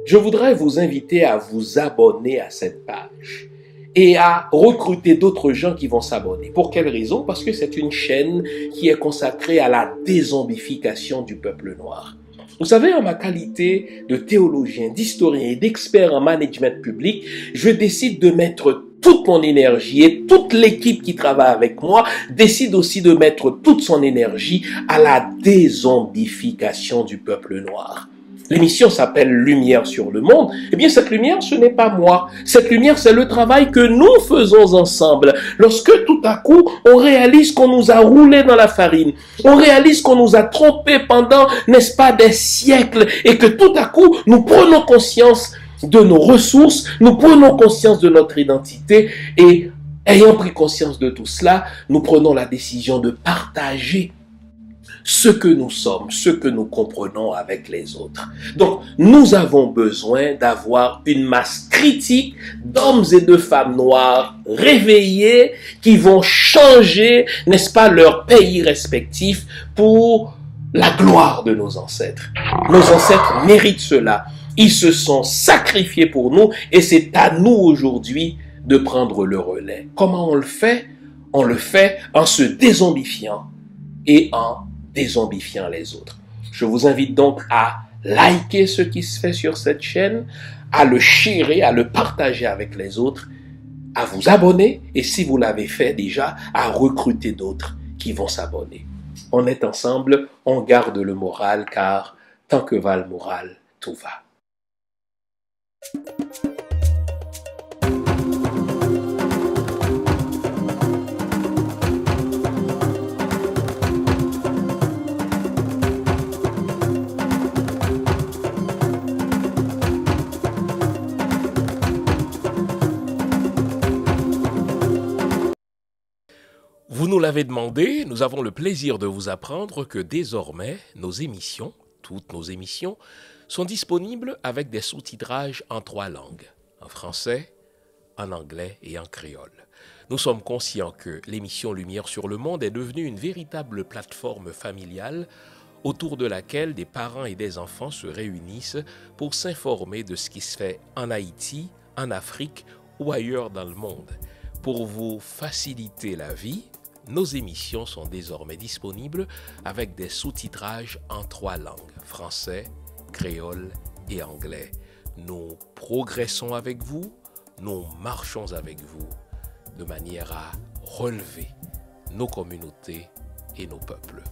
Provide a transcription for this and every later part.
je voudrais vous inviter à vous abonner à cette page et à recruter d'autres gens qui vont s'abonner. Pour quelle raison? Parce que c'est une chaîne qui est consacrée à la dézombification du peuple noir. Vous savez, en ma qualité de théologien, d'historien et d'expert en management public, je décide de mettre toute mon énergie et toute l'équipe qui travaille avec moi décide aussi de mettre toute son énergie à la dézombification du peuple noir. L'émission s'appelle Lumière sur le monde. Eh bien, cette lumière, ce n'est pas moi. Cette lumière, c'est le travail que nous faisons ensemble. Lorsque tout à coup, on réalise qu'on nous a roulé dans la farine, on réalise qu'on nous a trompés pendant, n'est-ce pas, des siècles, et que tout à coup, nous prenons conscience de nos ressources, nous prenons conscience de notre identité, et ayant pris conscience de tout cela, nous prenons la décision de partager ce que nous sommes, ce que nous comprenons avec les autres. Donc, nous avons besoin d'avoir une masse critique d'hommes et de femmes noirs réveillés qui vont changer, n'est-ce pas, leur pays respectif pour la gloire de nos ancêtres. Nos ancêtres méritent cela. Ils se sont sacrifiés pour nous et c'est à nous aujourd'hui de prendre le relais. Comment on le fait? On le fait en se dézombifiant et en dézombifiant les autres. Je vous invite donc à liker ce qui se fait sur cette chaîne, à le sharer, à le partager avec les autres, à vous abonner et si vous l'avez fait déjà, à recruter d'autres qui vont s'abonner. On est ensemble, on garde le moral car tant que va le moral, tout va. Vous nous l'avez demandé, nous avons le plaisir de vous apprendre que désormais, nos émissions, toutes nos émissions, sont disponibles avec des sous-titrages en 3 langues, en français, en anglais et en créole. Nous sommes conscients que l'émission Lumière sur le monde est devenue une véritable plateforme familiale autour de laquelle des parents et des enfants se réunissent pour s'informer de ce qui se fait en Haïti, en Afrique ou ailleurs dans le monde. Pour vous faciliter la vie, nos émissions sont désormais disponibles avec des sous-titrages en 3 langues, français, créole et anglais. Nous progressons avec vous, nous marchons avec vous, de manière à relever nos communautés et nos peuples.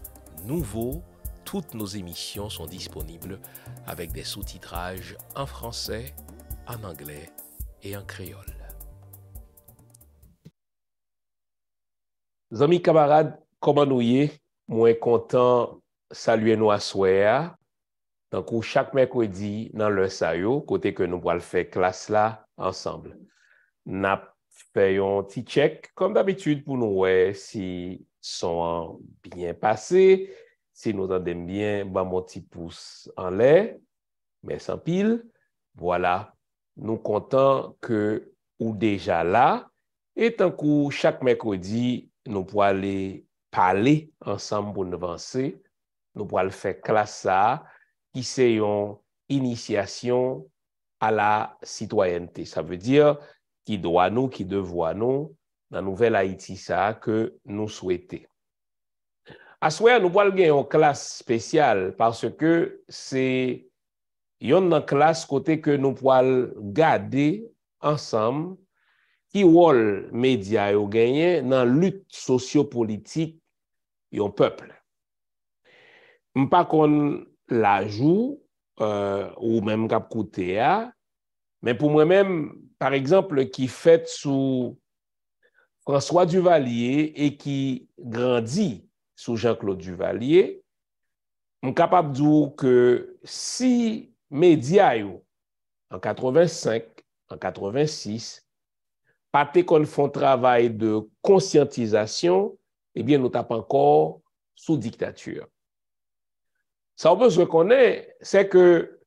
Nouveau, toutes nos émissions sont disponibles avec des sous-titrages en français, en anglais et en créole. Amis camarades, comment nous y est? Moi content saluer nous à soir. Donc chaque mercredi dans le sayo côté que nous pourrons faire classe là ensemble. N'a fait un petit check comme d'habitude pour nous voir si sont bien passés, si nous entendons bien, bah mon petit pouce en l'air, mais sans pile. Voilà, nous contents que ou déjà là et tant que chaque mercredi nous pourrons aller parler ensemble pour nous avancer, nous pourrons faire classe ça, qui c'est une initiation à la citoyenneté. Ça veut dire qui doit nous, qui devoir nous, dans la nouvelle Haïti ça que nous souhaitons. À ce moment, nous pourrons gagner une classe spéciale parce que c'est une classe côté que nous pourrons garder ensemble qui rôle média yo gagné dans lutte sociopolitique yon peuple. M'pa kon la joue ou même k'ap koute a, mais pour moi-même par exemple qui fait sous François Duvalier et qui grandit sous Jean-Claude Duvalier, m'capable dire que si média yo en 85, en 86 pas qu'on font travail de conscientisation, eh bien, nous tapons encore sous dictature. Ça, on besoin qu'on ait, c'est que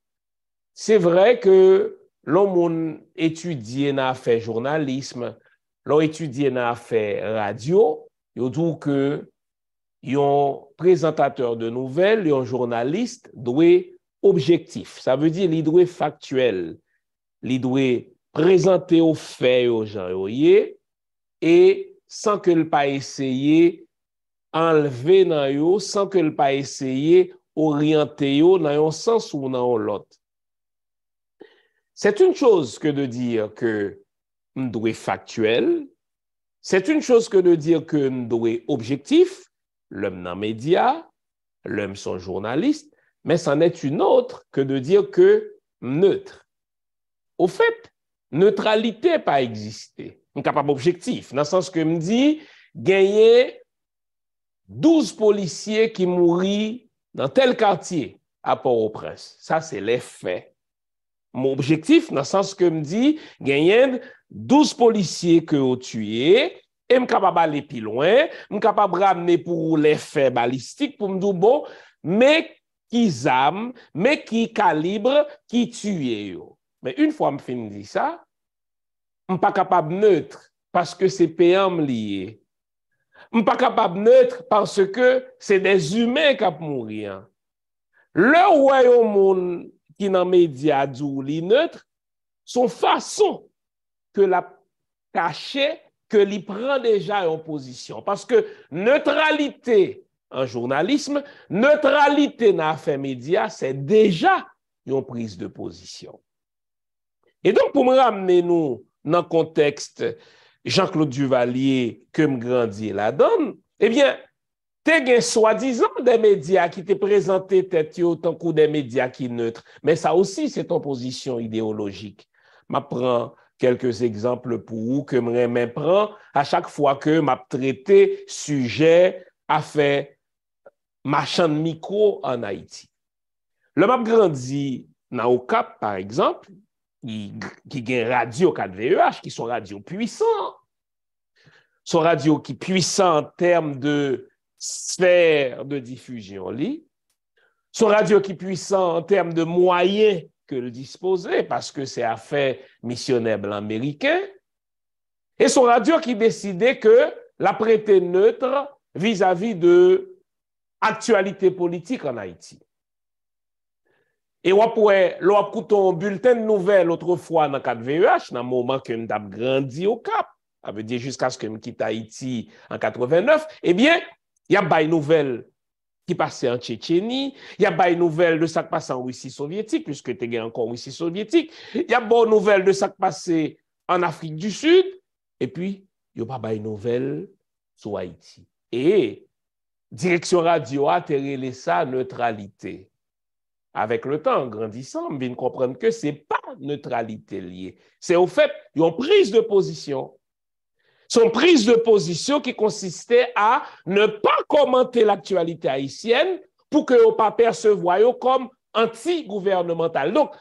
c'est vrai que l'homme étudie n'a fait journalisme, l'on étudie n'a fait radio, il dit que un présentateur de nouvelles, un journaliste doit objectif. Ça veut dire, il doit factuel. Il doit présenter aux faits aux gens, et sans que le pas essayer enlever dans yo, sans que le pas essayer orienter yo dans un sens ou dans l'autre. C'est une chose que de dire que nous doit factuel, c'est une chose que de dire que nous doit objectif, l'homme dans média, l'homme son journaliste, mais c'en est une autre que de dire que neutre. Au fait, neutralité pas existé. On capable objectif, dans le sens que me dit gagner 12 policiers qui mourent dans tel quartier à Port-au-Prince. Ça, c'est les faits. Mon objectif, dans le sens que me dit, gagner 12 policiers que ont tué, et je suis capable d'aller plus loin, je suis capable de ramener pour les faits balistiques, pour me dire, bon, mais qui armes, mais qui calibre, qui tue. Mais une fois que je finis ça, je ne suis pas capable de neutre, parce que c'est payant lié. Je ne suis pas capable de neutre parce que c'est des humains qui ont mourir. Le royaume qui dans les médias dit neutre, son façon que la cacher, que l'y prend déjà en position. Parce que neutralité en journalisme, neutralité dans l'affaire média, c'est déjà une prise de position. Et donc, pour me ramener nous dans le contexte Jean-Claude Duvalier que me grandit la donne, eh bien, t'es soi-disant des médias qui te présenté tête autant que des médias qui neutres, mais ça aussi c'est ton position idéologique. Je prends quelques exemples pour vous que je prends à chaque fois que m'a traité sujet à faire marchand de micro en Haïti. Le m'a grandi dans au Cap par exemple, qui gagne radio 4VEH qui sont radio puissants. Sont radio qui puissant en termes de sphère de diffusion. Son radio qui est puissant en termes de moyens que le disposait, parce que c'est affaire missionnaire blanc américain. Et son radio qui décidait que la prêter neutre vis-à-vis de l'actualité politique en Haïti. Et on pourrait écouter un bulletin de nouvelles autrefois dans 4VEH, dans le moment que nous avons grandi au Cap, ça veut dire jusqu'à ce que je quitte Haïti en 89, eh bien, il y a des nouvelles qui passaient en Tchétchénie, il y a des nouvelles de ça qui passait en Russie soviétique, puisque tu es encore en Russie soviétique, il y a des nouvelles de ça qui passait en Afrique du Sud, et puis, il n'y a pas de nouvelles sur Haïti. Et direction radio a terrelé ça neutralité. Avec le temps, en grandissant, on vient comprendre que ce n'est pas neutralité liée. C'est au fait, il y a une prise de position. Son prise de position qui consistait à ne pas commenter l'actualité haïtienne pour que l'on ne pas percevoir comme anti-gouvernemental. Donc,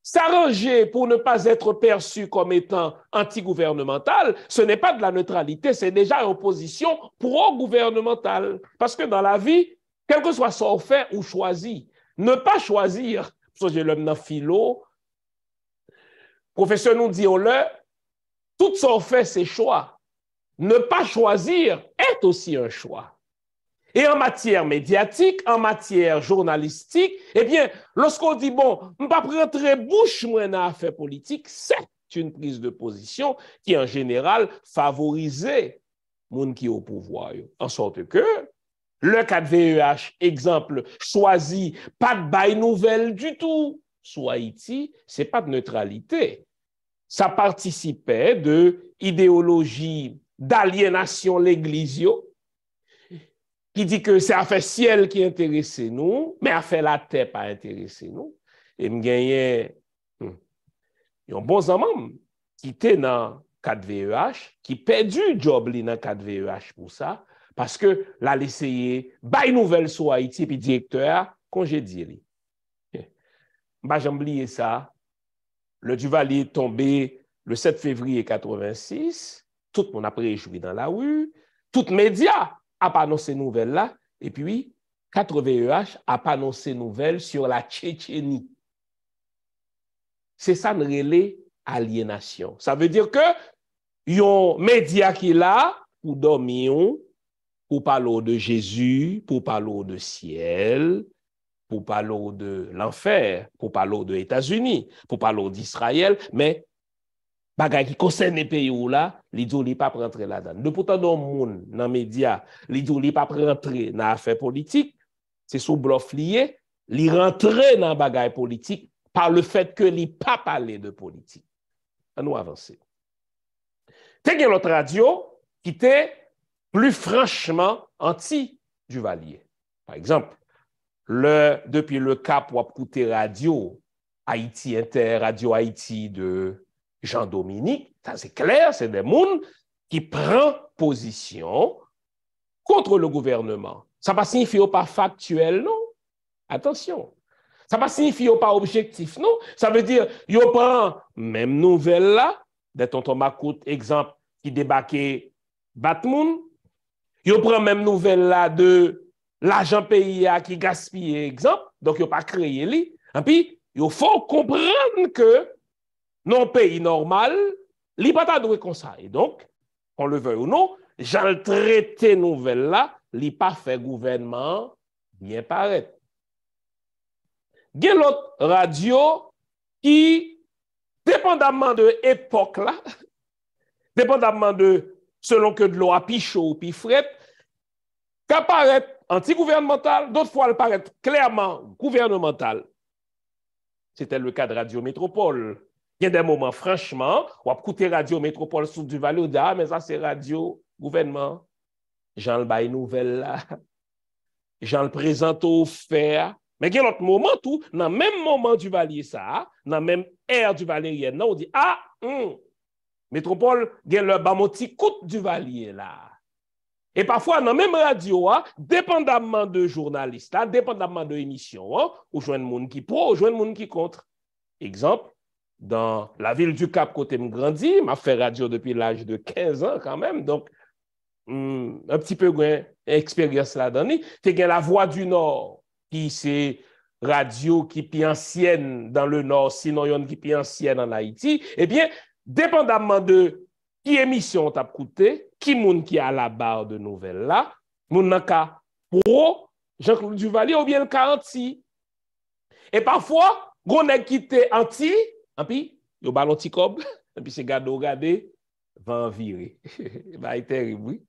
s'arranger pour ne pas être perçu comme étant anti-gouvernemental, ce n'est pas de la neutralité, c'est déjà une position pro-gouvernementale. Parce que dans la vie, quel que soit son fait ou choisi, ne pas choisir, parce que j'ai l'homme dans philo, professeur nous dit, tout son fait, c'est choix. Ne pas choisir est aussi un choix. Et en matière médiatique, en matière journalistique, eh bien, lorsqu'on dit, bon, je ne vais pas rentrer bouche moi dans l'affaire politique, c'est une prise de position qui, en général, favorisait les gens qui sont au pouvoir. En sorte que, le 4VEH, exemple, choisi pas de bail nouvelle du tout sur Haïti, ce n'est pas de neutralité. Ça participait de idéologie d'aliénation l'église, qui dit que c'est affaire ciel qui intéresse nous, mais affaire la terre pas intéresse nous. Et me gagné un bon amant qui était dans 4VEH, qui perdu job dans 4VEH pour ça, parce que là, l'essayer, bail nouvelle sur Haïti, puis directeur, congédié. Bah, j'ai oublié ça. Le Duvalier est tombé le 7 février 86. Tout le monde a réjoui dans la rue. Tout média a pas annoncé nouvelle là. Et puis, 4VEH a pas annoncé nouvelle sur la Tchétchénie. C'est ça une relais aliénation. Ça veut dire que yon média qui est là pour dormir, pour parler de Jésus, pour parler de ciel, pour parler de l'enfer, pour parler des États-Unis, pour parler d'Israël, mais bagay qui concerne les pays où là, les gens ne pas rentrer là-dedans. De pourtant, dans le monde, dans les médias, les gens ne pas rentrer dans l'affaire politique, c'est sous bluff lié, ils rentrer dans bagay politique par le fait que les pas parler de politique. On nous avancer. T'as une autre radio qui était plus franchement anti-Duvalier. Par exemple, depuis le Cap, on a écouté radio Haïti Inter, Radio Haïti de Jean-Dominique, ça c'est clair, c'est des gens qui prennent position contre le gouvernement. Ça ne signifie pas factuel, non. Attention. Ça ne va signifier pas objectif, non. Ça veut dire, ils prennent même nouvelle là, de tonton Makout, exemple, qui débarquait Batmoun. Ils prennent même nouvelle là de l'argent payé qui gaspille, exemple. Donc, ils n'ont pas créé lui. Et puis, il faut comprendre que dans un pays normal, il n'y a pas de comme ça. Et donc, qu'on le veuille ou non, j'ai le traité nouvelle là, il n'y a pas fait gouvernement bien paraître. Il y a l'autre radio qui, dépendamment de l'époque là, dépendamment de selon que de l'eau a pi chaud ou pi fret, qu'apparaît anti-gouvernemental, d'autres fois elle paraît clairement gouvernemental. C'était le cas de Radio Métropole. Il y a des moments, franchement, on a écouté Radio Métropole sous du Valais, on dit, ah, mais ça c'est radio gouvernement. Jean le bail nouvelle là. Jean le présente au fer. Mais il y a l'autre moment, tout, dans le même moment du Valais, ça, dans le même ère du Valais, on dit, ah, Métropole, il y a le bamoti coûte du Valais là. Et parfois, dans la même radio, dépendamment de journalistes, dépendamment de l'émission, ou joindre monde qui pro, ou joindre monde qui contre. Exemple, dans la ville du Cap, côté me grandi, m'a fait radio depuis l'âge de 15 ans quand même, donc un petit peu d'expérience là-dedans. Tu as la Voix du Nord, qui c'est radio qui est plus ancienne dans le Nord, sinon il y a une qui est plus ancienne en Haïti. Eh bien, dépendamment de qui émission t'a coûté, qui moun qui a la barre de nouvelles là, moun nan ka pro Jean-Claude Duvalier ou bien le ka anti. Et parfois, gon nèg qui te anti, et puis yo ballon ti kob, et puis c'est gado regarder va en virer. Bah terrible, oui.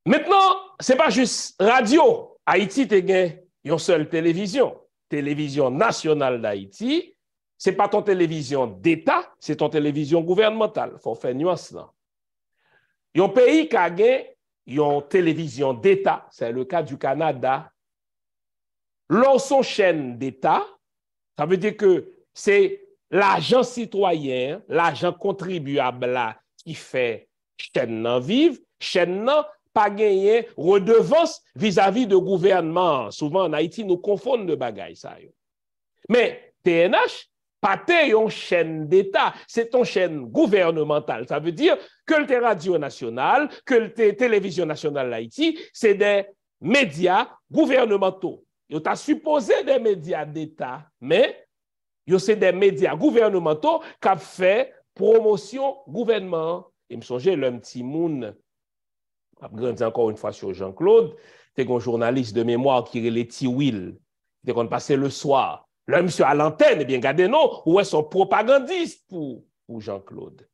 Maintenant, c'est pas juste radio. Haïti te gen yon seule télévision nationale d'Haïti. C'est pas ton télévision d'État, c'est ton télévision gouvernementale. Faut faire nuance là. Yon pays qui a une télévision d'État, c'est le cas du Canada. Lorsqu'on chaîne d'État, ça veut dire que c'est l'argent citoyen, l'argent contribuable là, qui fait chaîne nan vive, chaîne nan pas gagner redevance vis-à-vis de gouvernement. Souvent en Haïti, nous confondons de bagaille ça. Mais TNH, pas une chaîne d'État, c'est ton chaîne gouvernementale. Ça veut dire que le radio national, que le télévision nationale d'Haïti, c'est des médias gouvernementaux. Ils ont supposé des médias d'État, mais c'est des médias gouvernementaux qui ont fait promotion gouvernement. Et me songe le petit moun, je grandi encore une fois sur Jean-Claude, c'est un journaliste de mémoire qui est le Tiwil, qui est passé le soir. Là, monsieur à l'antenne, eh bien, regardez, non, où est son propagandiste pour Jean-Claude.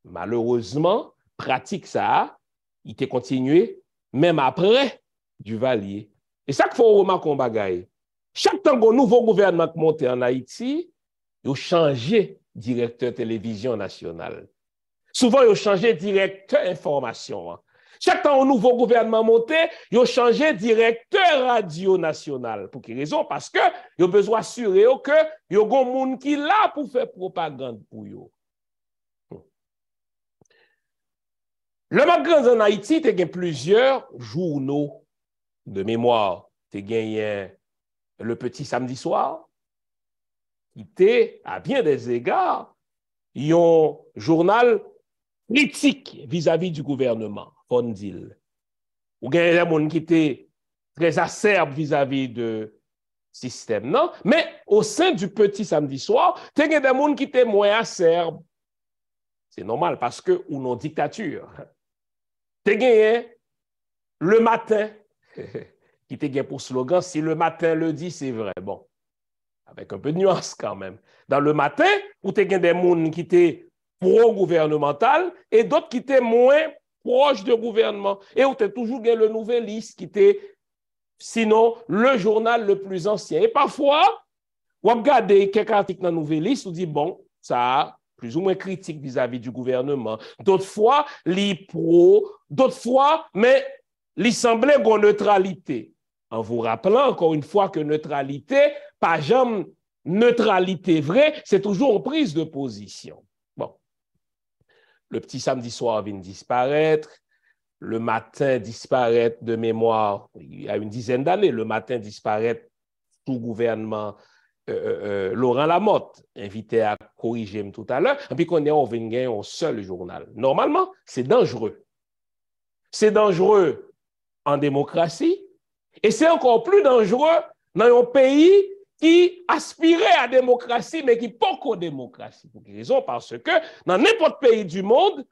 Malheureusement, pratique ça, il a continué, même après Duvalier. Et ça qu'il faut remarquer en bagaille. Chaque temps qu'un nouveau gouvernement monte en Haïti, il a changé directeur télévision nationale. Souvent, il a changé directeur information. Chaque temps un nouveau gouvernement montait, il a changé directeur radio national. Pour quelle raison? Parce que il a besoin d'assurer que il y a des gens qui là pour faire propagande pour eux. Le magasin en Haïti, il y a plusieurs journaux de mémoire. Tu as gagné le Petit Samedi Soir, qui était, à bien des égards, un journal critique vis-à-vis du gouvernement, Fondil. Ou il y a des gens qui étaient très acerbes vis-à-vis du système, non? Mais au sein du Petit Samedi Soir, il y a des gens qui étaient moins acerbes. C'est normal parce que ou non dictature. Tu as le matin, qui était bien pour slogan, si le matin le dit, c'est vrai. Bon, avec un peu de nuance quand même. Dans le matin, où tu as des gens qui étaient pro-gouvernemental et d'autres qui étaient moins proches du gouvernement. Et où tu as toujours le Nouvelliste qui était, sinon, le journal le plus ancien. Et parfois, on regarde quelques articles dans Nouvelliste, on dit, bon, ça a plus ou moins critique vis-à-vis du gouvernement. D'autres fois, les pro, d'autres fois, mais il semblait qu'on neutralité. En vous rappelant encore une fois que neutralité, pas jamais neutralité vraie, c'est toujours une prise de position. Bon. Le petit samedi soir vient disparaître. Le matin disparaître de mémoire, il y a une dizaine d'années, le matin disparaître sous gouvernement Laurent Lamotte, invité à corriger tout à l'heure, et puis qu'on est en gagner un seul journal. Normalement, c'est dangereux. C'est dangereux en démocratie, et c'est encore plus dangereux dans un pays qui aspirait à la démocratie, mais qui n'est pas qu'aux démocratie. Pour quelle raison? Parce que dans n'importe pays du monde,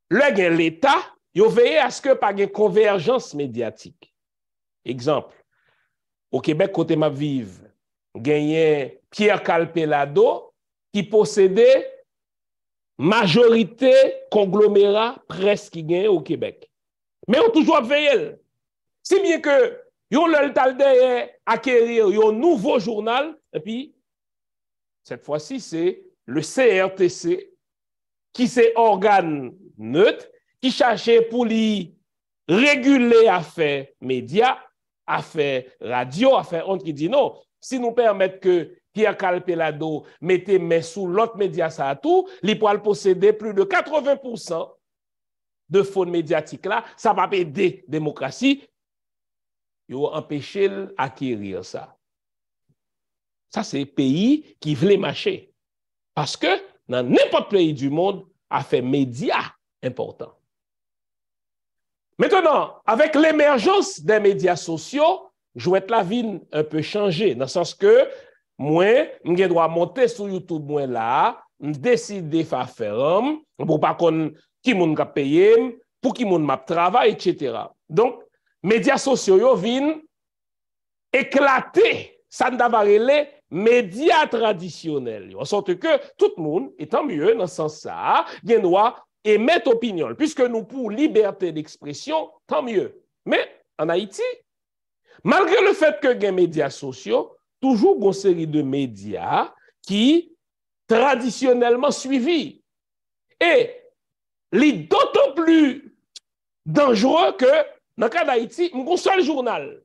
l'État, il veille à ce que pas de convergence médiatique. Exemple, au Québec, côté ma vive, gagné Pierre Calpelado qui possédait majorité conglomérat presque qui gagne au Québec. Mais on toujours veillé. Si bien que yon le talde acquérir un nouveau journal, et puis cette fois-ci, c'est le CRTC qui c'est organe neutre qui cherchait pour lui réguler affaires médias, affaires radio, affaires honte qui dit non, si nous permettons que Pierre Calpelado mette main sous l'autre média ça a tout, il pourra posséder plus de 80% de fonds médiatiques là, ça va aider la démocratie, il va empêcher d'acquérir ça. Ça c'est un pays qui veut marcher. Parce que dans n'importe quel pays du monde, a fait médias importants. Maintenant, avec l'émergence des médias sociaux, je vais la vie un peu changer, dans le sens que moi, je dois monter sur YouTube moi là, décider de faire pour pas qu'on qui moun ka payer, pour qui moun m'a travail, etc. Donc, médias sociaux viennent éclater, ça ne va les médias traditionnels. En sorte que tout le monde, et tant mieux dans ce sens-là, doit émettre opinion. Puisque nous, pour liberté d'expression, tant mieux. Mais en Haïti, malgré le fait que les médias sociaux, toujours une série de médias qui traditionnellement suivis. Et les d'autant plus dangereux que dans le cas d'Haïti, un seul journal.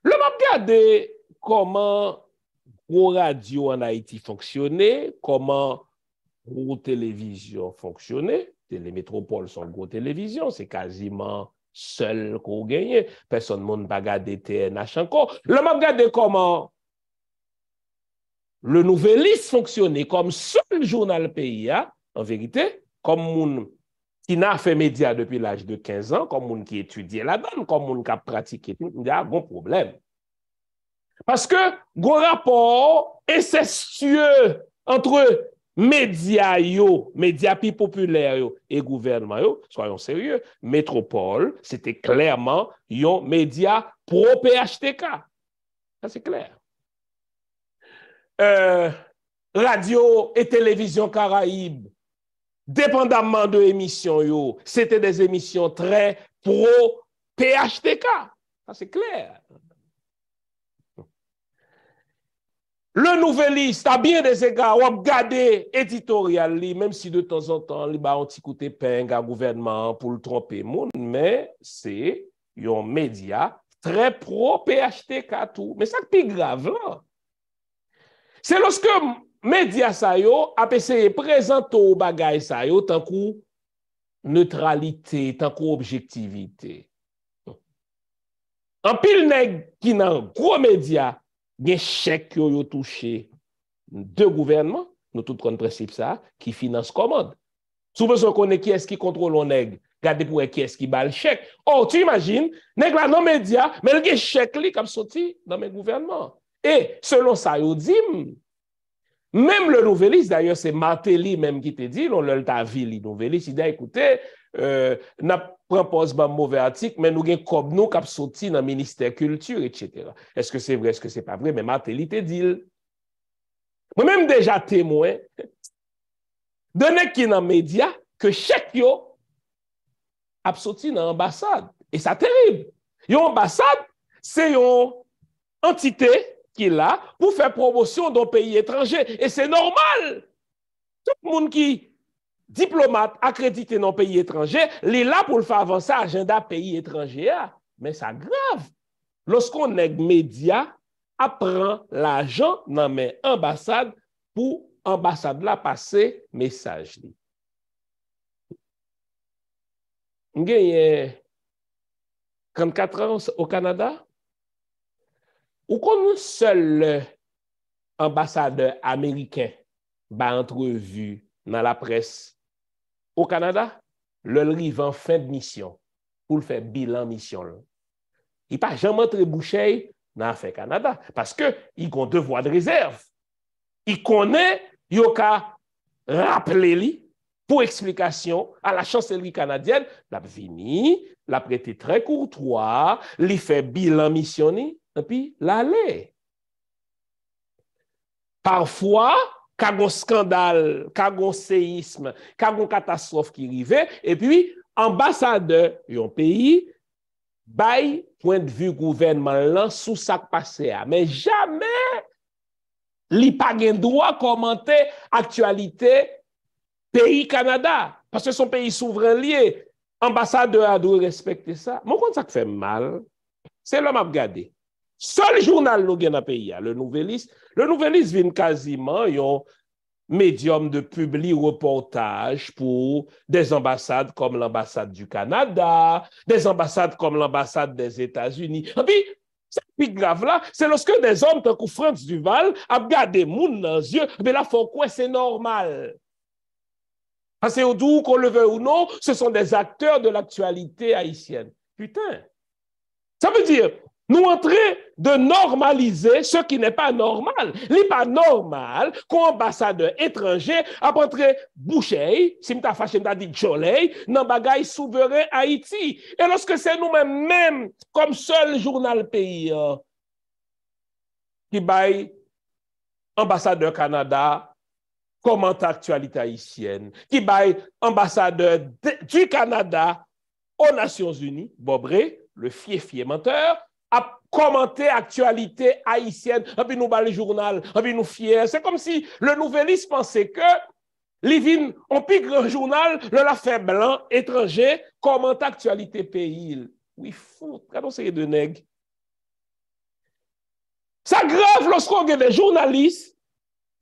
Le m'a regardé comment la radio en Haïti fonctionnait, comment la télévision fonctionnait. Les métropoles sont gros télévision, c'est quasiment seul qu'on gagne. Personne ne va regarder TNH encore. Le m'a regardé comment le Nouvelliste fonctionnait comme seul journal pays, hein, en vérité, comme moun qui n'a fait média depuis l'âge de 15 ans, comme moun qui étudiait là-dedans, comme moun qui a pratiqué, il y a un bon problème. Parce que, gros rapport incestueux entre médias plus populaires et gouvernement, soyons sérieux, métropole, c'était clairement un média pro-PHTK. Ça, c'est clair. Radio et télévision Caraïbes, dépendamment de émissions, c'était des émissions très pro-PHTK. Ça, c'est clair. Le Nouvelliste a bien des égards, on a regardé éditorial, même si de temps en temps, il a un petit côté ping à gouvernement pour le tromper, mais c'est un média très pro-PHTK tout. Mais ça, c'est plus grave là. C'est lorsque média ça yo a essayé de présenter au bagay ça yo tant que neutralité, tant que objectivité. En pile nèg qui nan gros média gen chèque yo touché de gouvernement, nous tout connaissons principe ça qui finance commande. Si vous besoin connaître qui est-ce qui contrôle on nèg, regardez pour qui est-ce qui bat le chèque. Oh, tu imagines, nèg la non média, mais le gen chèque li comme sorti dans mes gouvernements. Et selon ça yo dit Même le nouvelliste, d'ailleurs, c'est Martelly même qui te dit, on l'a ta ville, le nouvelliste, il dit, écoutez, n'a pas pose un mauvais article, mais nous avons comme nous qui sorti dans le ministère culture, etc. Est-ce que c'est vrai, est-ce que c'est pas vrai? Mais Martelly te dit. Moi-même déjà témoin de nèg qui dans les médias que chaque yo a sorti dans l'ambassade. Et ça terrible. Une ambassade, c'est une entité qui est là pour faire promotion d'un pays étranger. Et c'est normal. Tout le monde qui diplomate accrédité dans un pays étranger, il est là pour le faire avancer l'agenda pays étranger. Mais c'est grave. Lorsqu'on est média, apprend l'argent dans mes ambassades pour ambassade là passer message. J'ai 34 ans au Canada. Ou qu'on seul ambassadeur américain ba entrevue dans la presse au Canada, le arrive en fin de mission pour faire bilan mission. Il n'a pas jamais entré bouché dans l'affaire Canada parce qu'il a un devoir de réserve. Il connaît, il a rappelé lui pour explication à la chancellerie canadienne, la vini, la prêté très courtois, il fait bilan mission et puis l'aller. Parfois, quand un scandale, quand un séisme, quand une catastrophe qui arrivait, et puis ambassadeur d'un pays bail point de vue gouvernement sous ça passé, mais jamais li pas gen droit commenter actualité pays Canada parce que son pays souverain lié, ambassadeur a doit respecter ça. Mon compte ça fait mal, c'est l'homme à regarder. Seul journal nous gen dans pays le Nouvelliste vient quasiment un médium de publi-reportage pour des ambassades comme l'ambassade du Canada, des ambassades comme l'ambassade des États-Unis. Et puis, c'est plus grave là, c'est lorsque des hommes comme France Duval a regardé moun dans les yeux, mais là, faut quoi, c'est normal. Parce que d'où qu'on le veut ou non, ce sont des acteurs de l'actualité haïtienne. Putain. Ça veut dire, nous entrer de normaliser ce qui n'est pas normal. Il n'est pas normal qu'un ambassadeur étranger a rentré bouché, si m'ta fâché m'ta dit jolé, dans bagaille souverain Haïti. Et lorsque c'est nous-mêmes, même comme seul journal pays, qui baille ambassadeur Canada, commente l'actualité haïtienne, qui baille ambassadeur du Canada aux Nations Unies, Bobré, le fier menteur, a commenté l'actualité haïtienne, et puis nous bas le journal, et puis nous fiers. C'est comme si le nouvelliste pensait que Livin, on pique un journal, le la fait blanc, étranger, commente l'actualité pays. Oui, fou, quand c'est de nègres. Ça grave lorsqu'on a des journalistes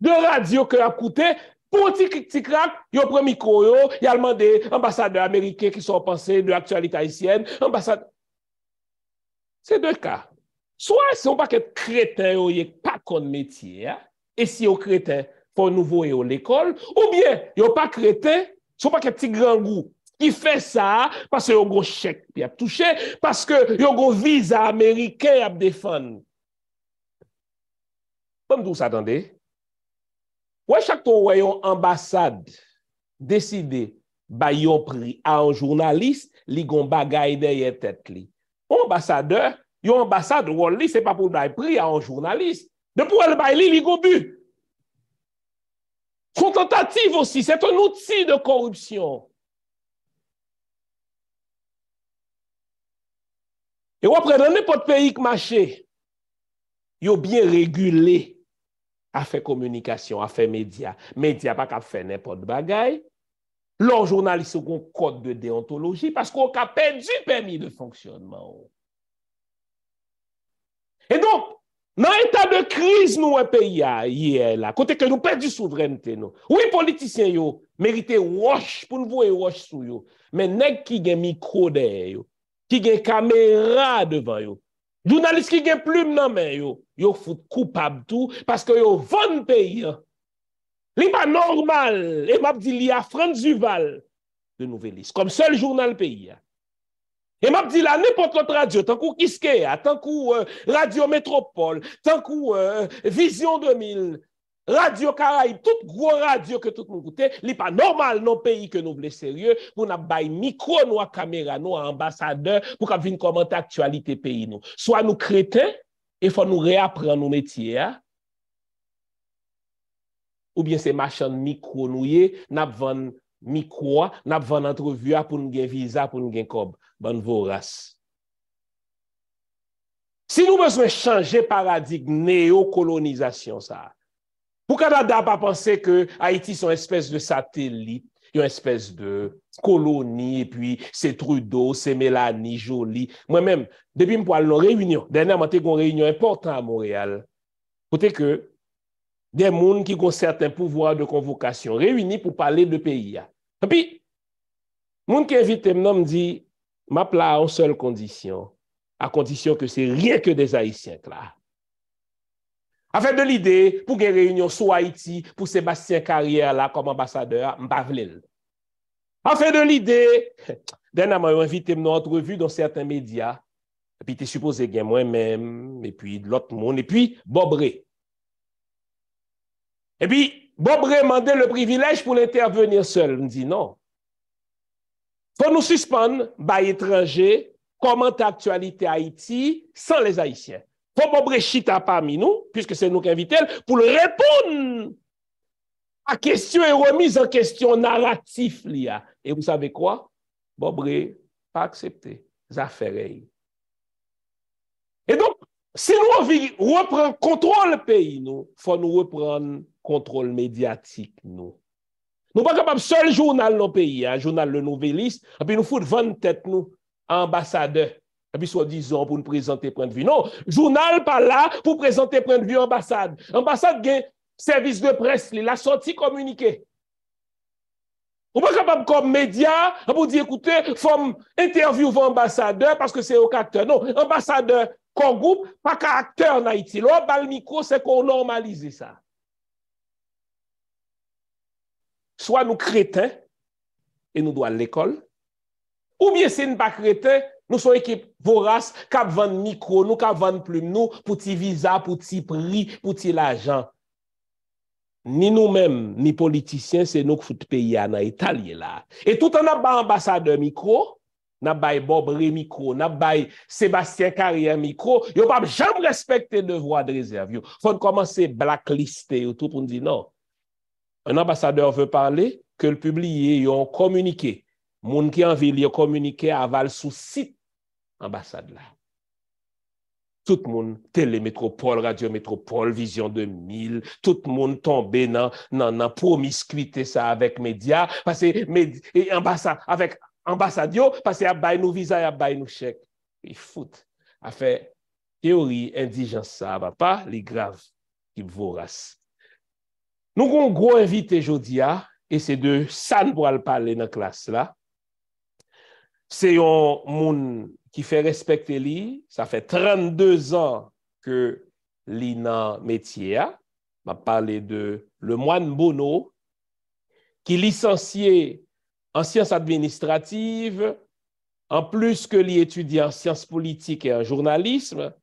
de radio qui ont coûté, pour un petit crack, il y a un micro, il y a demandé ambassadeurs américains qui sont pensés de l'actualité haïtienne, ambassade. C'est deux cas. Soit si on pas que crétin ou pas de métier, et si on crétin, faut nouveau et l'école, ou bien il pas crétin, sont pas que petit grand goût qui fait ça parce qu'il y a un chèque qui a touché, parce qu'il y a un visa américain à défendre. Comme vous attendez? Ouais, chaque fois une ambassade décide de un prix à un journaliste, li gon bagay derrière tête li. Ambassadeur, une ambassade rôle c'est pas pour dar prix à un journaliste. Depuis elle bay li gon but. Son tentative aussi, c'est un outil de corruption. Et après dans n'importe pays qui marche, yo bien régulé. A fait communication, a fait média. Média pas qu'à faire n'importe bagaille. Leurs journalistes ont un code de déontologie parce qu'on a perdu permis de fonctionnement. Et donc, dans l'état de crise, nous, un pays, hier, là, côté que nous perdons souveraineté, nous. Oui, politiciens, yo, méritent roche pour nous voir roche sous yo. Mais nèg qui gen micro derrière yo, qui gen caméra devant yo, journalistes qui gen plume dans main yo fout coupable tout parce que yo vend pays. Li pas normal et m'a dit li a France Duval de Nouvelliste comme seul journal pays. Et m'a dit là n'importe quelle radio tant que Kiskeya, tant que Radio Métropole, tant que Vision 2000 Radio Caraïbe, tout gros radio que tout le monde écoute, il n'est pas normal dans le pays que nous voulons sérieux pour nous bailler micro, nous, caméra, nous, ambassadeur, pour qu'on vienne commenter l'actualité pays. Nous. Soit nous crétins, il faut nous réapprendre nos métiers. Hein? Ou bien c'est machin micro, nous, nous vendons micro, nous vendons entrevue pour nous gagner visa, pour nous gagner cob. Bonne vorace. Si nous besoin changer paradigme néocolonisation, ça. Pour Canada pas penser que Haïti sont une espèce de satellite, une espèce de colonie, et puis c'est Trudeau, c'est Mélanie, Jolie. Moi-même, depuis que je suis en réunion, dernièrement, j'ai une réunion importante à Montréal. Côté que des gens qui ont certains pouvoirs de convocation réunis pour parler de pays. Et puis, les gens qui invitent me dit, je suis là en seule condition, à condition que c'est rien que des Haïtiens là. Afin de l'idée, pour une réunion sur Haïti, pour Sébastien Carrière là comme ambassadeur, m'bavlel. Afin de l'idée, dernièrement, ils ont invité une entrevue dans certains médias, et puis tu es supposé gagner moi-même, et puis l'autre monde, et puis Bobré. Et puis, Bobré demandait le privilège pour l'intervenir seul. Il dit non. Faut nous suspendre, par étranger, commenter l'actualité Haïti sans les Haïtiens. Faut Bobré chita parmi nous, puisque c'est nous qui invitons, pour répondre à question et remise en question narratif. Et vous savez quoi? Bobré pas accepté. Affaires. Et donc, si nous reprendre contrôle pays, nous, faut nous reprendre contrôle médiatique, nous. Nous pas capable seul journal dans le pays, un journal Le Nouvelliste, et puis nous fout 20 têtes nous ambassadeurs. Et puis, soi-disant, pour nous présenter point de vue. Non, journal pas là pour présenter point de vue ambassade. Ambassade gagne service de presse, la sortie communiqué. On pas capable comme média pour dire, écoutez, il faut interviewer ambassadeur parce que c'est au acteur. Non, ambassadeur, comme groupe, pas caractère en Haïti. L'autre bal micro, c'est qu'on normalise ça. Soit nous crétins et nous doit l'école, ou bien si nous pas crétins, nous sommes équipe vorace, qui vendent micro, nous qui vendent plume, nous, pour petit visa, pour petit prix, pour petit l'argent. Ni nous-mêmes, ni politiciens, c'est nous qui foutons pays en Italie là. Et tout en a ambassadeur micro, n'a pas Bobré micro, n'a pas Sébastien Carrière micro, yo pas jamais respecter devoir de réserve. Il faut commencer blacklister tout pour dire non. Un ambassadeur veut parler, que le publier, ils ont communiqué. Moun qui en ville, ils ont communiqué aval sous site ambassade là. Tout le monde, Télémétropole, Radio Métropole, Vision 2000, tout le monde tombé dans promiscuité ça avec médias, parce que ambassade, avec ambassadio, parce qu'il y a bail nous visa, il y a bail nous chèque. Il fout. A fait théorie indigence ça va pas, les graves qui vorace. Nous avons un gros invité aujourd'hui, et c'est de ça nous allons parler dans la classe là. C'est un monde qui fait respecter lui. Ça fait 32 ans que lui dans métier. On va parler de le moine Bono, qui est licencié en sciences administratives, en plus que lui étudie en sciences politiques et en journalisme.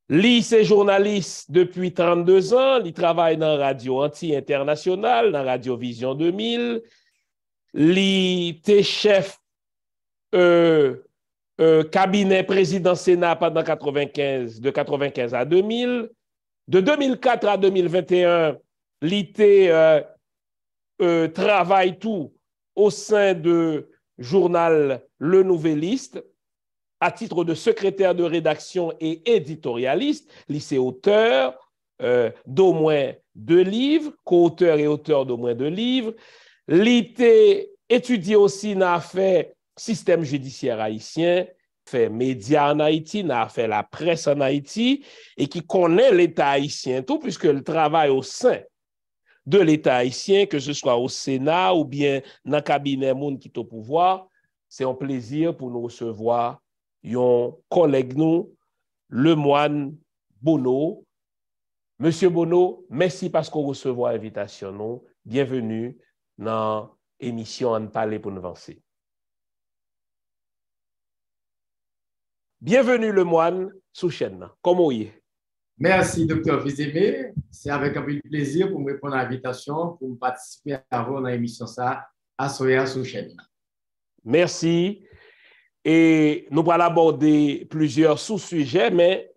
Lui, c'est journaliste depuis 32 ans. Il travaille dans Radio Anti-International, dans Radio Vision 2000. Lui était chef cabinet président Sénat pendant 95, de 95 à 2000. De 2004 à 2021, l'IT travaille tout au sein de journal Le Nouvelliste, à titre de secrétaire de rédaction et éditorialiste. Lycée auteur d'au moins 2 livres, co-auteur et auteur d'au moins 2 livres. L'IT étudie aussi dans l'affaire système judiciaire haïtien, fait médias en Haïti, n'a fait la presse en Haïti, et qui connaît l'État haïtien, tout puisque le travail au sein de l'État haïtien, que ce soit au Sénat ou bien dans le cabinet monde qui est au pouvoir, c'est un plaisir pour nous recevoir un collègue nous, le moine Bono. Monsieur Bono, merci parce qu'on reçoit l'invitation. Nous. Bienvenue dans l'émission En parler pour nous avancer. Bienvenue le moine sous chaîne. Comment est? Merci, docteur Fils-Aimé. C'est avec un peu de plaisir pour me répondre à l'invitation pour participer à vous dans l'émission ça, à Soya sous chaîne. Merci. Et nous allons aborder plusieurs sous-sujets, mais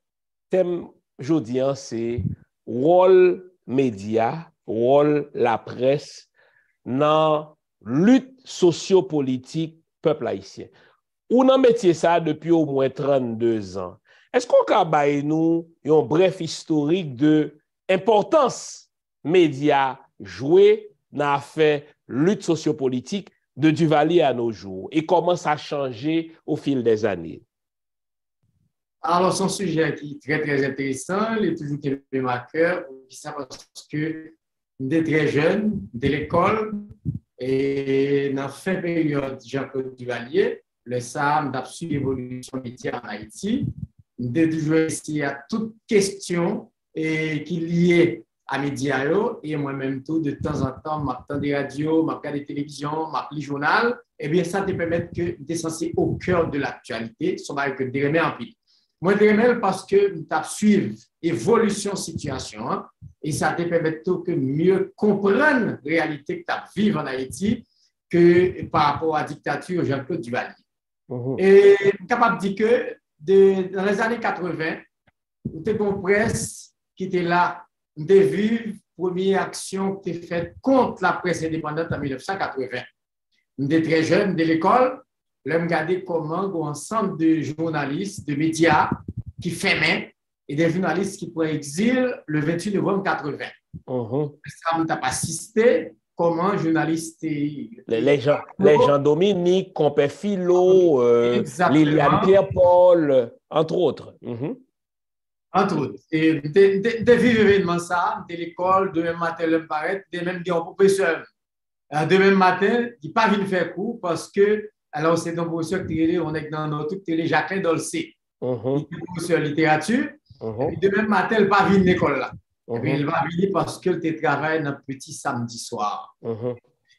thème aujourd'hui, c'est rôle média, rôle la presse dans lutte sociopolitique peuple haïtien. Ou dans métier ça depuis au moins 32 ans. Est-ce qu'on peut nous un bref historique de importance média jouée dans l'affaire lutte sociopolitique de Duvalier à nos jours et comment ça a changé au fil des années? Alors, c'est un sujet qui est très, très intéressant. Il est toujours qui à cœur. Parce que j'étais très jeune, de l'école, et dans la fin période Jean-Claude Duvalier, le SAM a suivi l'évolution métier en Haïti. J'ai toujours ici à toute question qui est liée à médias et moi-même tout de temps en temps m'attends des radios, m'attends des télévisions, m'appelle journal, et bien ça te permet que tu es censé au cœur de l'actualité, ça va que tu remets en pile. Moi je remets parce que tu as suivi évolution situation et ça te permet tout que mieux comprendre la réalité que tu as vivre en Haïti que par rapport à la dictature Jean-Claude Duvalier. Et je suis capable de dire que dans les années 80, nous avons une presse qui était là, nous avons vu la première action qui était faite contre la presse indépendante en 1980. Nous étions très jeunes de l'école, nous avons regardé comment un ensemble de journalistes, de médias qui fermaient et des journalistes qui pourraient exil le 28 novembre 80. Ça nous a assisté. Comment journaliste les gens Dominique, Compé Philo, Liliane Pierre-Paul, entre autres. Entre autres. Et de vivre événement ça, de l'école, demain matin, le paraît, de même dire professeur. Demain matin, il pas venu faire cours parce que, alors c'est un professeur qui on est dans notre télé, Jacqueline Dolcé. Il est professeur de littérature. Et demain matin, il pas venu à l'école là. Et puis, il va venir parce que tu travailles dans petit samedi soir.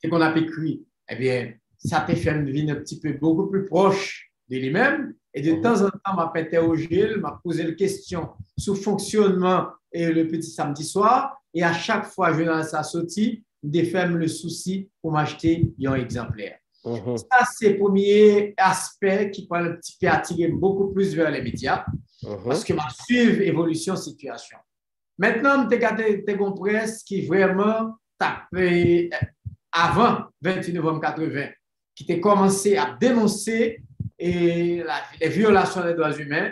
Et qu'on a écrit, eh bien, ça te fait une vie un petit peu beaucoup plus proche de lui-même. Et de temps en temps, m'a interrogé, m'a posé une question sur le fonctionnement et le petit samedi soir. Et à chaque fois, je dans sa sortie, je fais le souci pour m'acheter un exemplaire. Ça, c'est le premier aspect qui peut un petit peu attirer beaucoup plus vers les médias. Parce que m'a suivi l'évolution situation. Maintenant, tu as une presse qui vraiment tapé avant 28 novembre 80, qui a commencé à dénoncer les violations des droits humains,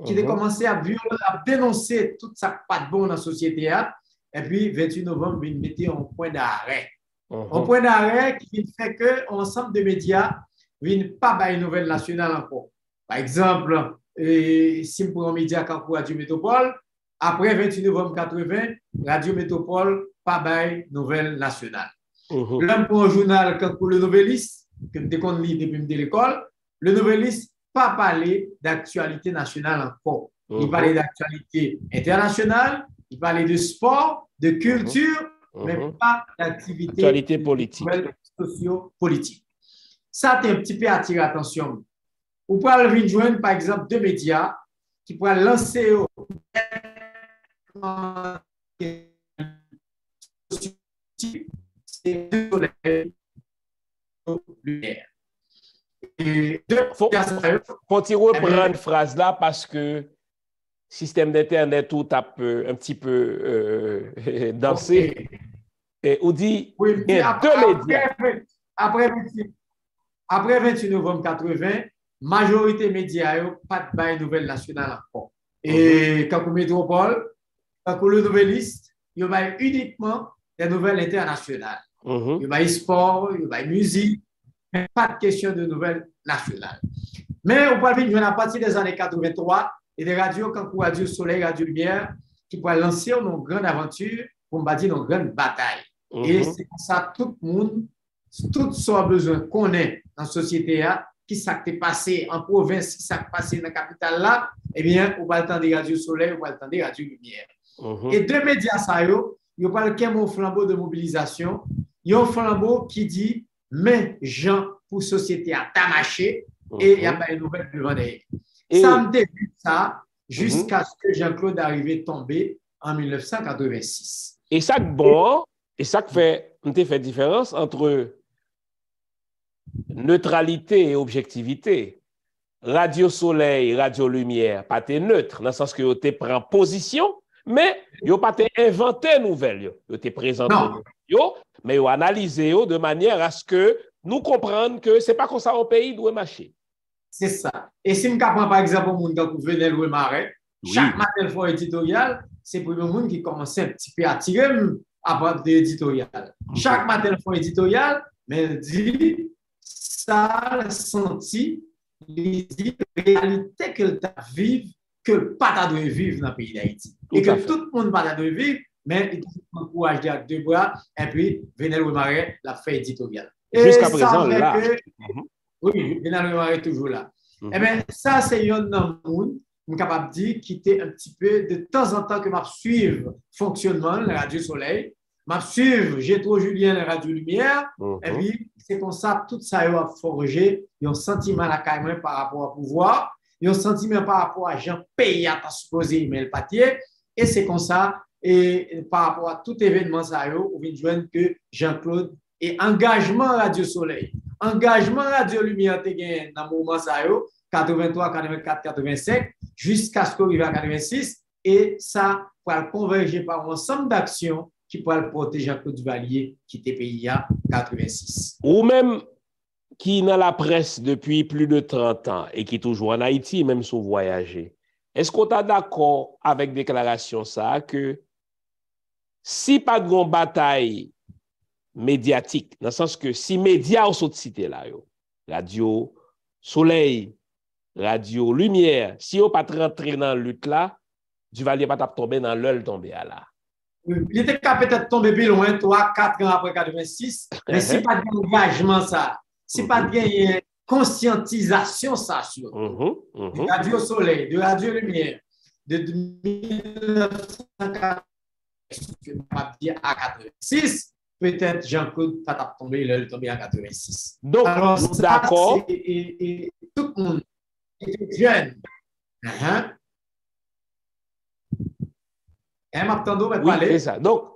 qui a commencé à dénoncer tout ça pas de bon dans la société. Et puis, 28 novembre, il mettait un point d'arrêt. Un point d'arrêt qui fait que l'ensemble des médias ne viennent pas à une nouvelle nationale encore. Par exemple, si on prend un média comme Radio Métropole, après 28 novembre 80, Radio Métropole, pas bail nouvelle nationale. L'homme pour un journal comme pour le Nouvelliste, que nous avons lu depuis de l'école, le Nouvelliste pas parler d'actualité nationale encore. Il parlait d'actualité internationale, il parlait de sport, de culture, mais pas d'activité politique. Socio-politique. Ça, c'est un petit peu attiré l'attention. Vous pouvez venir joindre, par exemple, deux médias qui pourraient lancer faut reprendre une phrase là parce que système d'internet tout tape un petit peu dansé et on dit il y a deux médias après 28 novembre 80 majorité médias pas de nouvelle nationale encore et quand pour Métropole quand pour le Nouvelliste il y a uniquement des nouvelles internationales il y a sport il y a musique pas de question de nouvelles nationales. Mais on peut venir à partir des années 83 et des radios comme Radio Soleil, Radio Lumière, qui pourraient lancer une grande aventure, pour me dire une grande bataille. Et c'est pour ça tout le monde, tout son besoin qu'on ait dans la société, qui s'est passé en province, qui s'est passé dans la capitale là, eh bien, on va attendre Radio Soleil, on va attendre Radio Lumière. Et deux médias, ça, il y a pas le flambeau de mobilisation, il y a un flambeau qui dit mais gens pour société à tamacher et il n'y a pas de nouvelles devant derrière. Ça me dit ça jusqu'à ce que Jean-Claude arrive tombé en 1986. Et ça bon, et ça fait différence entre neutralité et objectivité. Radio Soleil, Radio Lumière, pas t'es neutre, dans le sens que vous te prend position, mais vous pas inventé nouvelle, vous te présenté, mais vous analysé de manière à ce que nous comprenions que ce n'est pas comme ça au pays doit marcher. C'est ça. Et si je prends par exemple mon gars qui venait le Marais, chaque matin il faut éditorial, c'est pour le monde qui commence un petit peu à tirer à part de l'éditorial. Chaque matin il faut éditorial, mais il dit ça senti, il dit réalité que tu vivre que pas tu dois vivre dans le pays d'Haïti et que tout le monde pas doit vivre, mais il faut encourager à deux bras et puis venir le Marais la fait éditorial. Jusqu'à présent là. Oui, Venel est toujours là. Eh bien, ça, c'est un monde, je suis capable de dire, qui était un petit peu de temps en temps que je suivre le fonctionnement de la Radio Soleil, je suivre Gétro Julien de la Radio Lumière, et puis c'est comme ça, tout ça a forgé un sentiment à la carrément par rapport au pouvoir, un sentiment par rapport à Jean Pays à supposé aimer le papier, et c'est comme ça, et par rapport à tout événement, ça a on vient de joindre que Jean-Claude et engagement Radio Soleil. Engagement Radio Lumière te gagné dans le moment ça 83, 84, 85 jusqu'à ce qu'on arrive à 86 et ça pour converger par un ensemble d'actions qui pourraient protéger Jean-Claude Duvalier qui était pays à 86. Ou même qui dans la presse depuis plus de 30 ans et qui est toujours en Haïti même sans voyager. Est-ce qu'on est d'accord avec déclaration ça que si pas de grande bataille médiatique, dans le sens que si médias ont sauté cité là, Radio Soleil, Radio Lumière, si on pas rentrer dans la lutte là, Duvalier pas tomber dans l'œil tombé là. Il était peut-être tombé plus loin, 3, 4 ans après 86, mais si pas d'engagement ça, si pas de conscientisation ça sur de Radio Soleil, de Radio Lumière, de 1986 à 86, peut-être Jean-Claude pas tombé, il est tombé en 86. Donc, alors, nous d'accord. Et tout le monde est jeune. Oui, c'est ça. Donc,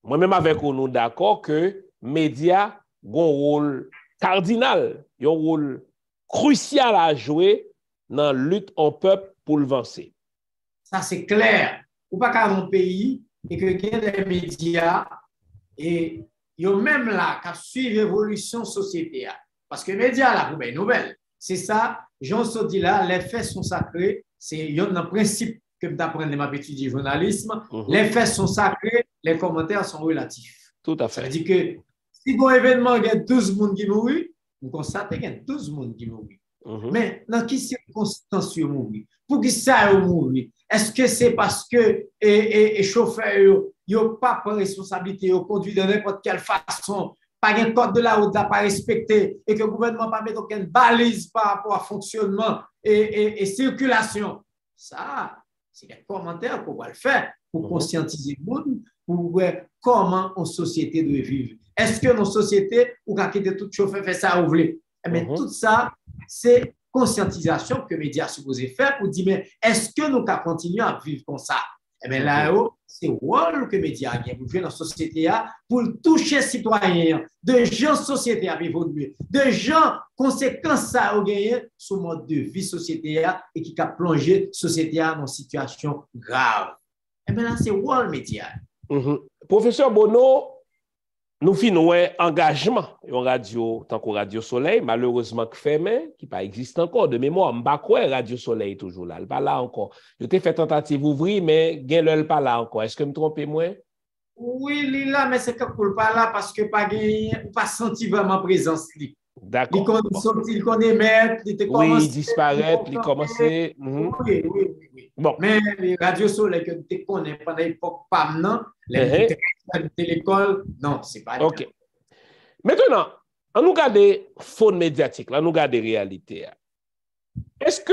moi-même avec vous, nous d'accord que médias ont un rôle cardinal, un rôle crucial à jouer dans la lutte en peuple pour le vencer. Ça, c'est clair. Ou pas qu'à un pays et que il y a des médias et il y a même là qui suivent l'évolution société. Parce que les médias, là, pour des nouvelles, c'est ça, Jean se dit là, les faits sont sacrés, c'est un principe que je apprends de ma étudier journalisme, les faits sont sacrés, les commentaires sont relatifs. Tout à fait. Ça veut dire que si un événement, il y a 12 personnes qui mourent, vous constatez qu'il y a 12 personnes qui mourent. Mais dans quelles circonstances ils mourent? Pour qui ça ils mourent? Est-ce que c'est parce que les chauffeurs n'ont pas de responsabilité, ils conduisent de n'importe quelle façon, pas un code de la route n'a pas respecté et que le gouvernement n'a pas mis aucune balise par rapport à fonctionnement et circulation? Ça, c'est des commentaires qu'on va le faire pour conscientiser le monde, pour voir comment une société doit vivre. Est-ce que nos sociétés, ou quand quitter tout chauffeur fait ça, vous voulez? Mais tout ça, c'est conscientisation que les médias sont supposés faire pour dire, mais est-ce que nous pouvons continuer à vivre comme ça? Eh bien là, c'est le rôle que les médias ont pour jouer dans la société pour toucher les citoyens, de gens société à évoluer, de gens conséquences ça ont gagné sur le mode de vie société et qui a plongé la société dans une situation grave. Eh bien là, c'est le rôle des médias. Professeur Bono, nous finissons engagement en radio, tant que Radio Soleil, malheureusement que fermé, qui pas existe encore de mémoire. M'bakoué Radio Soleil toujours là, pas là encore. Je t'ai fait tentative d'ouvrir, mais gen pas là encore. Est-ce que me trompe moi? Oui, il là, mais c'est que pas là parce que pas senti vraiment présence. D'accord. Il connaît mettre, il oui, disparaître, il commençait. Oui. Bon. Mais les Radio Soleil que tu connais pendant l'époque, pas maintenant, l'école, non, c'est pas. OK. Maintenant, on nous regarde les faune médiatique, on nous regarde les réalités. Est-ce que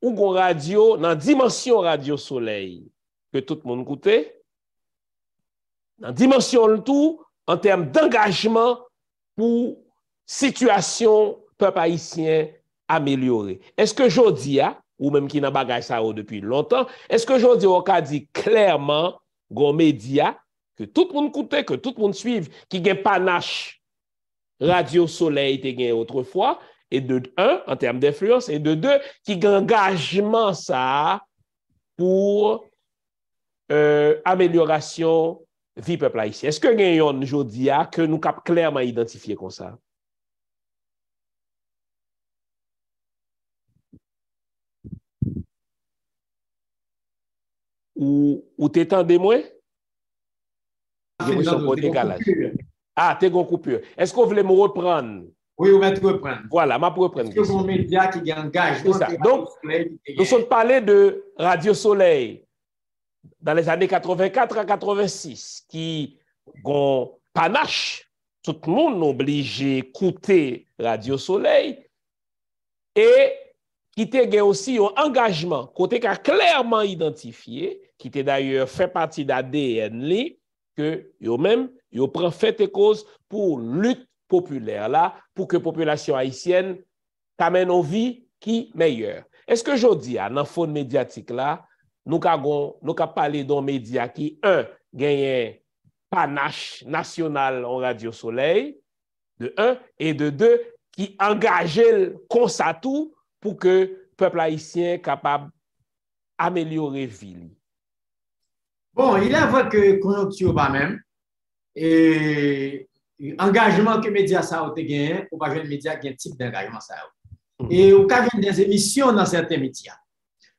ou radio, dans dimension Radio Soleil, que tout le monde écoutait, dans dimension le tout, en termes d'engagement pour situation peuple haïtien améliorée. Est-ce que aujourd'hui, ou même qui n'a bagage ça depuis longtemps, est-ce que aujourd'hui on a dit clairement gon média que tout le monde écoute, que tout le monde suive, qui gagne panache Radio Soleil te gagne autrefois, et de un, en termes d'influence, et de deux, qui gagne engagement ça pour amélioration vie peuple haïtien. Est-ce que gagnons aujourd'hui que nous cap clairement identifier comme ça? Ou t'étendez moi? Ah, t'es en coupure. Est-ce que vous voulez me reprendre? Oui, on va te reprendre. Voilà, ma reprendre. Est-ce que mon média qui engage? Donc, nous sommes parlé de Radio Soleil dans les années 84 à 86 qui ont panache. Tout le monde obligé d'écouter Radio Soleil et qui était aussi un engagement côté qui a clairement identifié, qui était d'ailleurs fait partie d'ADN que eux-mêmes ils prennent fait et cause pour lutte populaire là, pour que la population haïtienne amène une vie qui meilleure. Est-ce que je dis, dans le fond médiatique là, nous avons parlé d'un média qui, gagne panache national en Radio Soleil, de un, et de deux, qui engage comme ça tout pour que le peuple haïtien soit capable d'améliorer la vie. Bon, il est vrai que conjoncture pas même, et engagement que les médias ça ont gagné, ou pas les médias qui ont un type d'engagement ça. Et ou pas des émissions dans certains médias,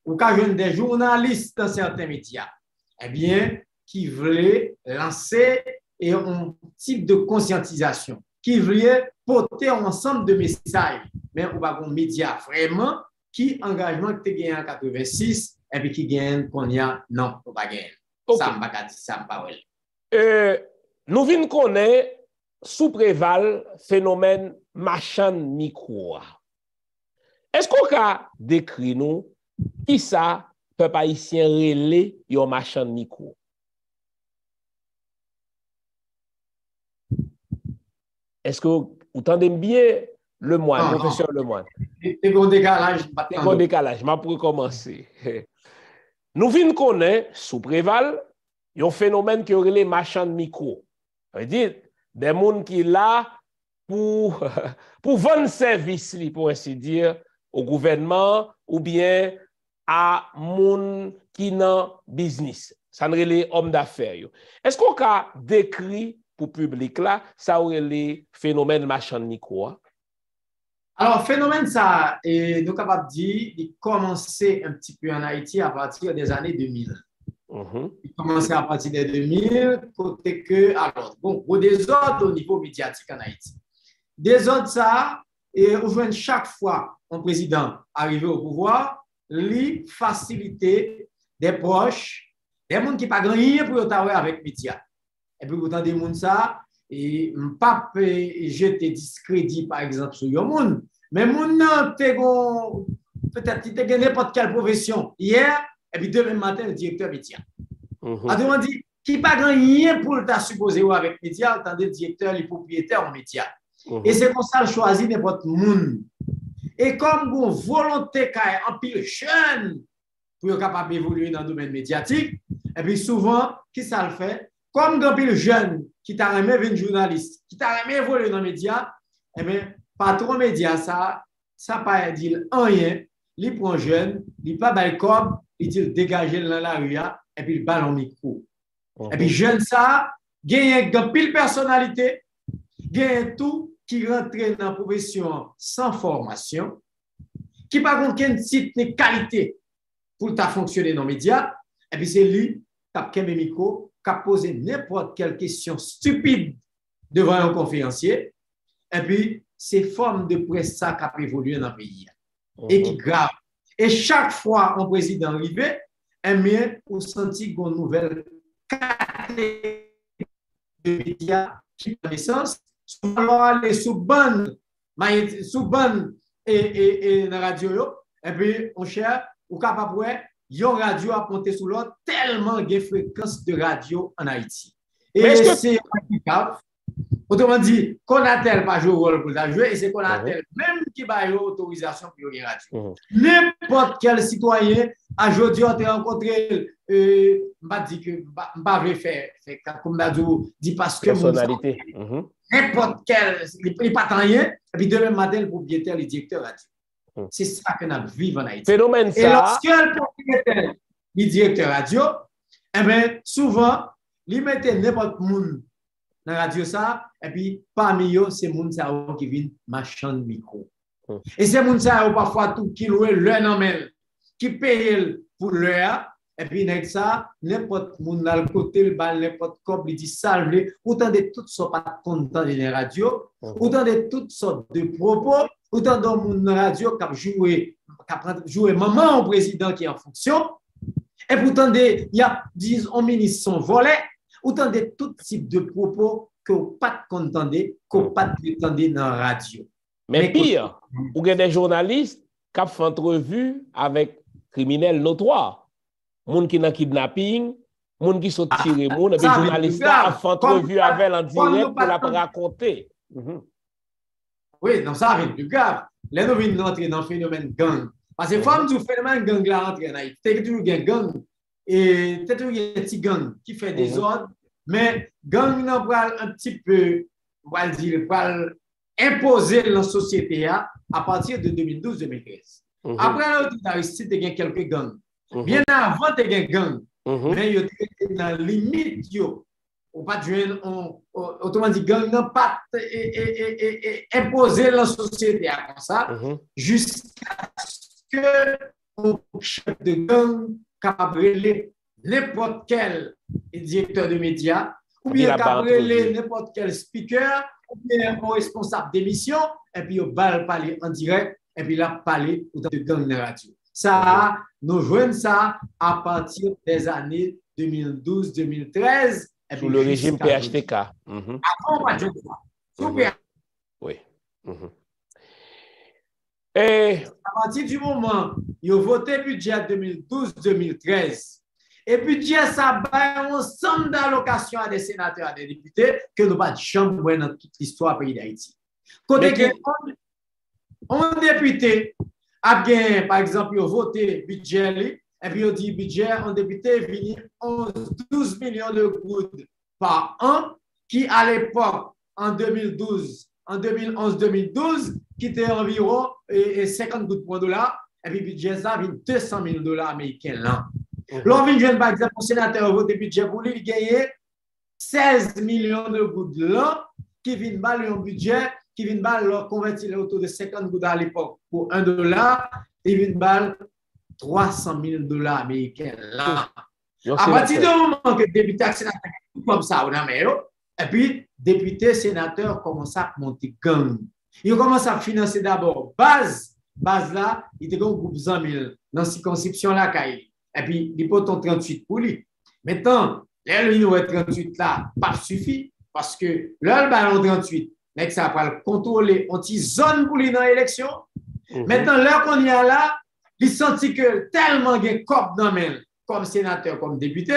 ou pas des journalistes dans certains médias, eh bien, qui voulaient lancer un type de conscientisation, qui voulaient porter un ensemble de messages, mais ou pas un média vraiment qui engagement que tu gagné en 86 et puis qui gagne qu'on y a non, ou pas gagner. Okay. Ça m'a dit ça pas. Nous venons connaître sous préval phénomène machin micro. Est-ce qu'on a décrit nous qui ça peuple haïtien relé yon machin micro? Est-ce que vous entendez bien le moine, professeur Lemoine? C'est un décalage. C'est un décalage, je vais commencer. Nous venons connaître sous préval un phénomène qui relé machin micro. Ça veut dire des gens qui là pour vendre service, pour ainsi dire, au gouvernement ou bien à moun qui dans business. Ça ne relève homme d'affaires. Est-ce qu'on a décrit pour le public là, ça aurait les phénomènes machin micro? Alors, phénomène ça, et nous sommes capables de dire, il commençait un petit peu en Haïti à partir des années 2000. Il commençait à partir des 2000, côté que, alors, bon, au désordre au niveau médiatique en Haïti. Désordre ça, et on voit chaque fois un président arrivé au pouvoir, lui faciliter des proches, des gens qui n'ont pas rien pour travailler avec les médias. Et puis, autant des gens ça, et pas jeter discrédit, par exemple, sur les gens, mais les gens, peut-être qu'ils ont n'importe quelle profession. Hier, et puis demain matin, le directeur média. Autrement dit, qui n'a pas rien pour le supposé avec les médias, autant le directeur, les propriétaires en médias. Et c'est comme ça, choisir n'importe monde. Et comme une volonté en pile jeune pour être capable d'évoluer dans le domaine médiatique, et puis souvent, qui ça le fait? Comme un pile jeune qui t'a remis un journaliste, qui t'a remis évoluer dans les médias, eh bien, patron média, ça pas dire rien, il prend jeune, il pas bail comme, il dit dégager dans la rue, et puis il ballon micro. Et puis jeune ça, gagne une pile personnalité, gagne tout qui rentre dans la profession sans formation, qui n'a pas aucun type de qualité pour fonctionner dans les médias, et puis c'est lui qui a un micro, qui a posé n'importe quelle question stupide devant un conférencier, et puis c'est forme de presse ça qui a évolué dans le pays, et qui est grave. Et chaque fois un président arrivé, on sentit une nouvelle catégorie de médias qui prend naissance. Souvent aller sous bande et dans la radio, et puis on cherche, ou capable de radio à monter sous l'autre, tellement il y a fréquence de radio en Haïti. Et c'est applicable. Autrement dit, qu'on a tel pas joué rôle pour la jouer et c'est qu'on a tel même qui va avoir autorisation pour y radio. N'importe quel citoyen, aujourd'hui, on a rencontré, m'a dit que m'a fait comme m'a dit parce que personnalité. N'importe quel, il pas rien, et puis demain matin, le propriétaire, le directeur radio. C'est ça que nous vivons en Haïti. Phénomène ça. Et lorsque le propriétaire, le directeur radio, eh bien, souvent, il mettait n'importe monde dans la radio ça, et puis parmi eux, c'est moun ça qui vient marchand de micro. Et c'est moun ça parfois tout qui loue leur nomel, qui paye pour leur, et puis avec ça, n'importe moun dans le côté, le bal, n'importe quoi, il dit salve, autant de toutes sortes pas content de la radio, autant de toutes sortes de propos, autant de moun dans la radio qui a joué maman au président qui est en fonction, et pourtant il y a, disons, un ministre sont volés, autant de tout type de propos que vous pas contendez, que vous pas prétendez dans la radio. Mais pire, vous avez des journalistes qui font entrevue avec criminels notoires. Moun qui n'a kidnapping, moun qui sont tirés, moun, et puis journalistes qui font entrevue avec en direct pour la raconter. Oui, donc ça arrive plus grave. Là, nous venons d'entrer dans le phénomène gang. Parce que quand le phénomène gang là rentre en Haïti, c'est toujours un gang. Et peut-être qu'il y a un petit gang qui fait des ordres, mais gang n'a pas un petit peu, on va dire, imposer dans la société à partir de 2012-2013. Après, l'Aristide, il y a quelques gangs. Bien avant, il y a un gang. Mais il y a dans la limite, on pas autrement dit, gang n'a pas imposé dans la société comme ça, jusqu'à ce que le chef de gang capable n'importe quel directeur de médias, ou bien capable n'importe quel speaker, ou bien un responsable d'émission, et puis il va parler en direct, et puis il a parlé de gang de radio. Ça, nous jouons ça à partir des années 2012-2013. Sous le régime PHTK. Avant, on va jouer ça. Oui. Et à partir du moment où il a voté budget 2012-2013, et budget ça va un ensemble d'allocations à des sénateurs, à des députés, que nous pas de chambre dans toute l'histoire du pays d'Haïti. Côté que un député a bien, par exemple, il a voté budget, et puis il dit budget, un député vient 12 millions de gouttes par an, qui à l'époque, en 2011-2012, qui était environ 50 gouttes pour $, et puis budget ça vient 200 millions de $, américains là. L'on vient par exemple, le sénateur voté budget pour lui, il gagne 16 millions de gouttes là, qui viennent balayer un budget, qui viennent convertir autour de 50 gouttes à l'époque pour $1, et viennent balayer 300 000 $ américains là. À partir du moment que le député et sénateur comme ça, et puis député sénateur commence à monter gang. Il commence à financer d'abord base là, il était un groupe 100 000 dans la circonscription là, et puis il peut 38 pour lui. Maintenant, le 38 là, pas suffit, parce que le ballon 38, ça va contrôler une petite zone pour lui dans l'élection. Maintenant, l'heure qu'on y a là, il sentit que tellement il y a cop dans main, comme sénateur, comme député,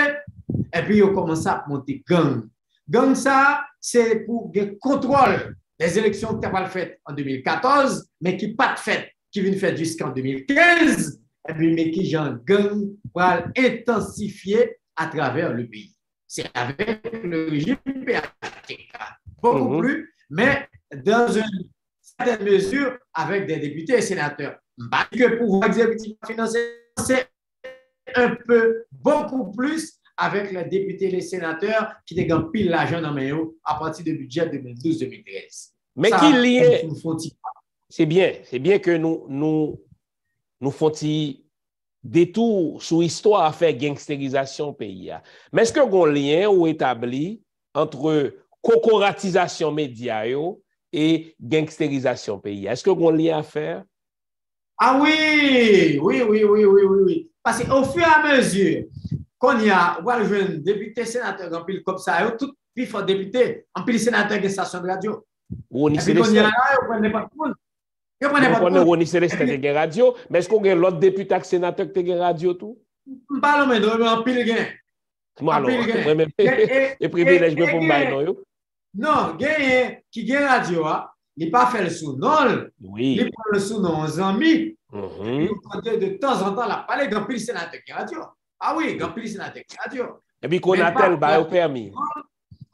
et puis il commence à monter gang. Gang ça, c'est pour le contrôle des élections qui n'ont pas faites en 2014, mais qui pas faites, qui viennent faire jusqu'en 2015, et puis mais qui ont gang pour intensifier à travers le pays. C'est avec le régime PHTK, beaucoup plus, mais dans une certaine mesure avec des députés et sénateurs. Parce que le pouvoir exécutif financier, c'est un peu, beaucoup plus avec les députés et les sénateurs qui dégagnent pile l'argent dans main à partir du budget 2012-2013. Mais ça, qui lié, c'est bien que nous faisons détour sur l'histoire à faire gangstérisation au pays. Mais est-ce qu'il y a un lien ou établi entre corporatisation média et gangstérisation au pays? Est-ce qu'il y a un lien à faire? Ah oui. Parce qu'au fur et à mesure qu'on y a, on va le jeune député, sénateur, en pile comme ça, tout plus fort député, en pile sénateur de station de radio. Et puis qu'on y a là, on ne prenait pas tout le monde. On est Célestin de radio, mais est-ce qu'on a l'autre député et sénateur qui a radio tout? Pas mais en pile gain. Moi, alors, et privilège pour me bailler, non? Non, qui gagne radio, il n'a pas fait le sous-nom. Oui. Il prend le sous-nom aux amis. Mhm. De temps en temps, la parler d'un pile sénateur qui radio. Ah oui, d'un pile sénateur qui radio. Et puis qu'on a tel bail au permis.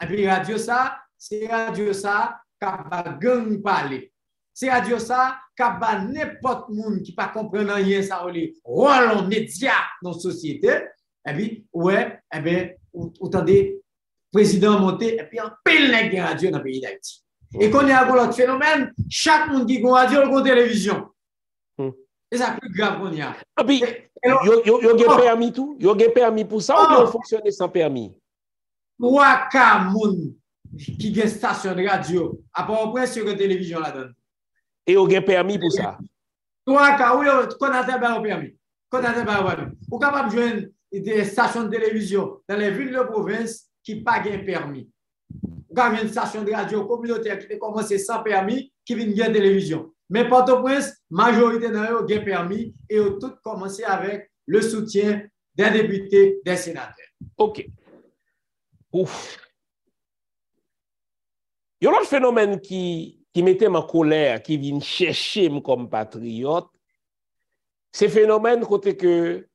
Et puis radio ça, c'est radio ça qui va gang parler. C'est radio ça qui va n'importe monde qui pas comprendre rien ça rôle en média dans la société. Et puis ouais, et bien vous entendez président monter et puis en pile nèg radio dans le pays d'Haïti. Et qu'on y a un autre phénomène, chaque monde qui a radio ou télévision. Et ça plus grave qu'on y a. Et puis yo a permis tout, yo a permis pour ça ou bien fonctionner sans permis? 3 cas moun qui ont une station de radio, à part au point sur la télévision là-dedans. Et vous avez permis pour ça? 3 cas, oui, qu'on a permis. Qu'on a permis. Vous êtes capable de joindre des stations de télévision dans les villes de province qui n'ont pas de permis. Vous avez une station de radio communautaire qui a commencé sans permis, qui vient de télévision. Mais Port-au-Prince, majorité d'entre eux ont permis et ont tout commencé avec le soutien des députés, des sénateurs. OK. Ouf. Il y a un autre phénomène qui mettait ma colère, qui vient chercher comme patriote. C'est phénomène côté que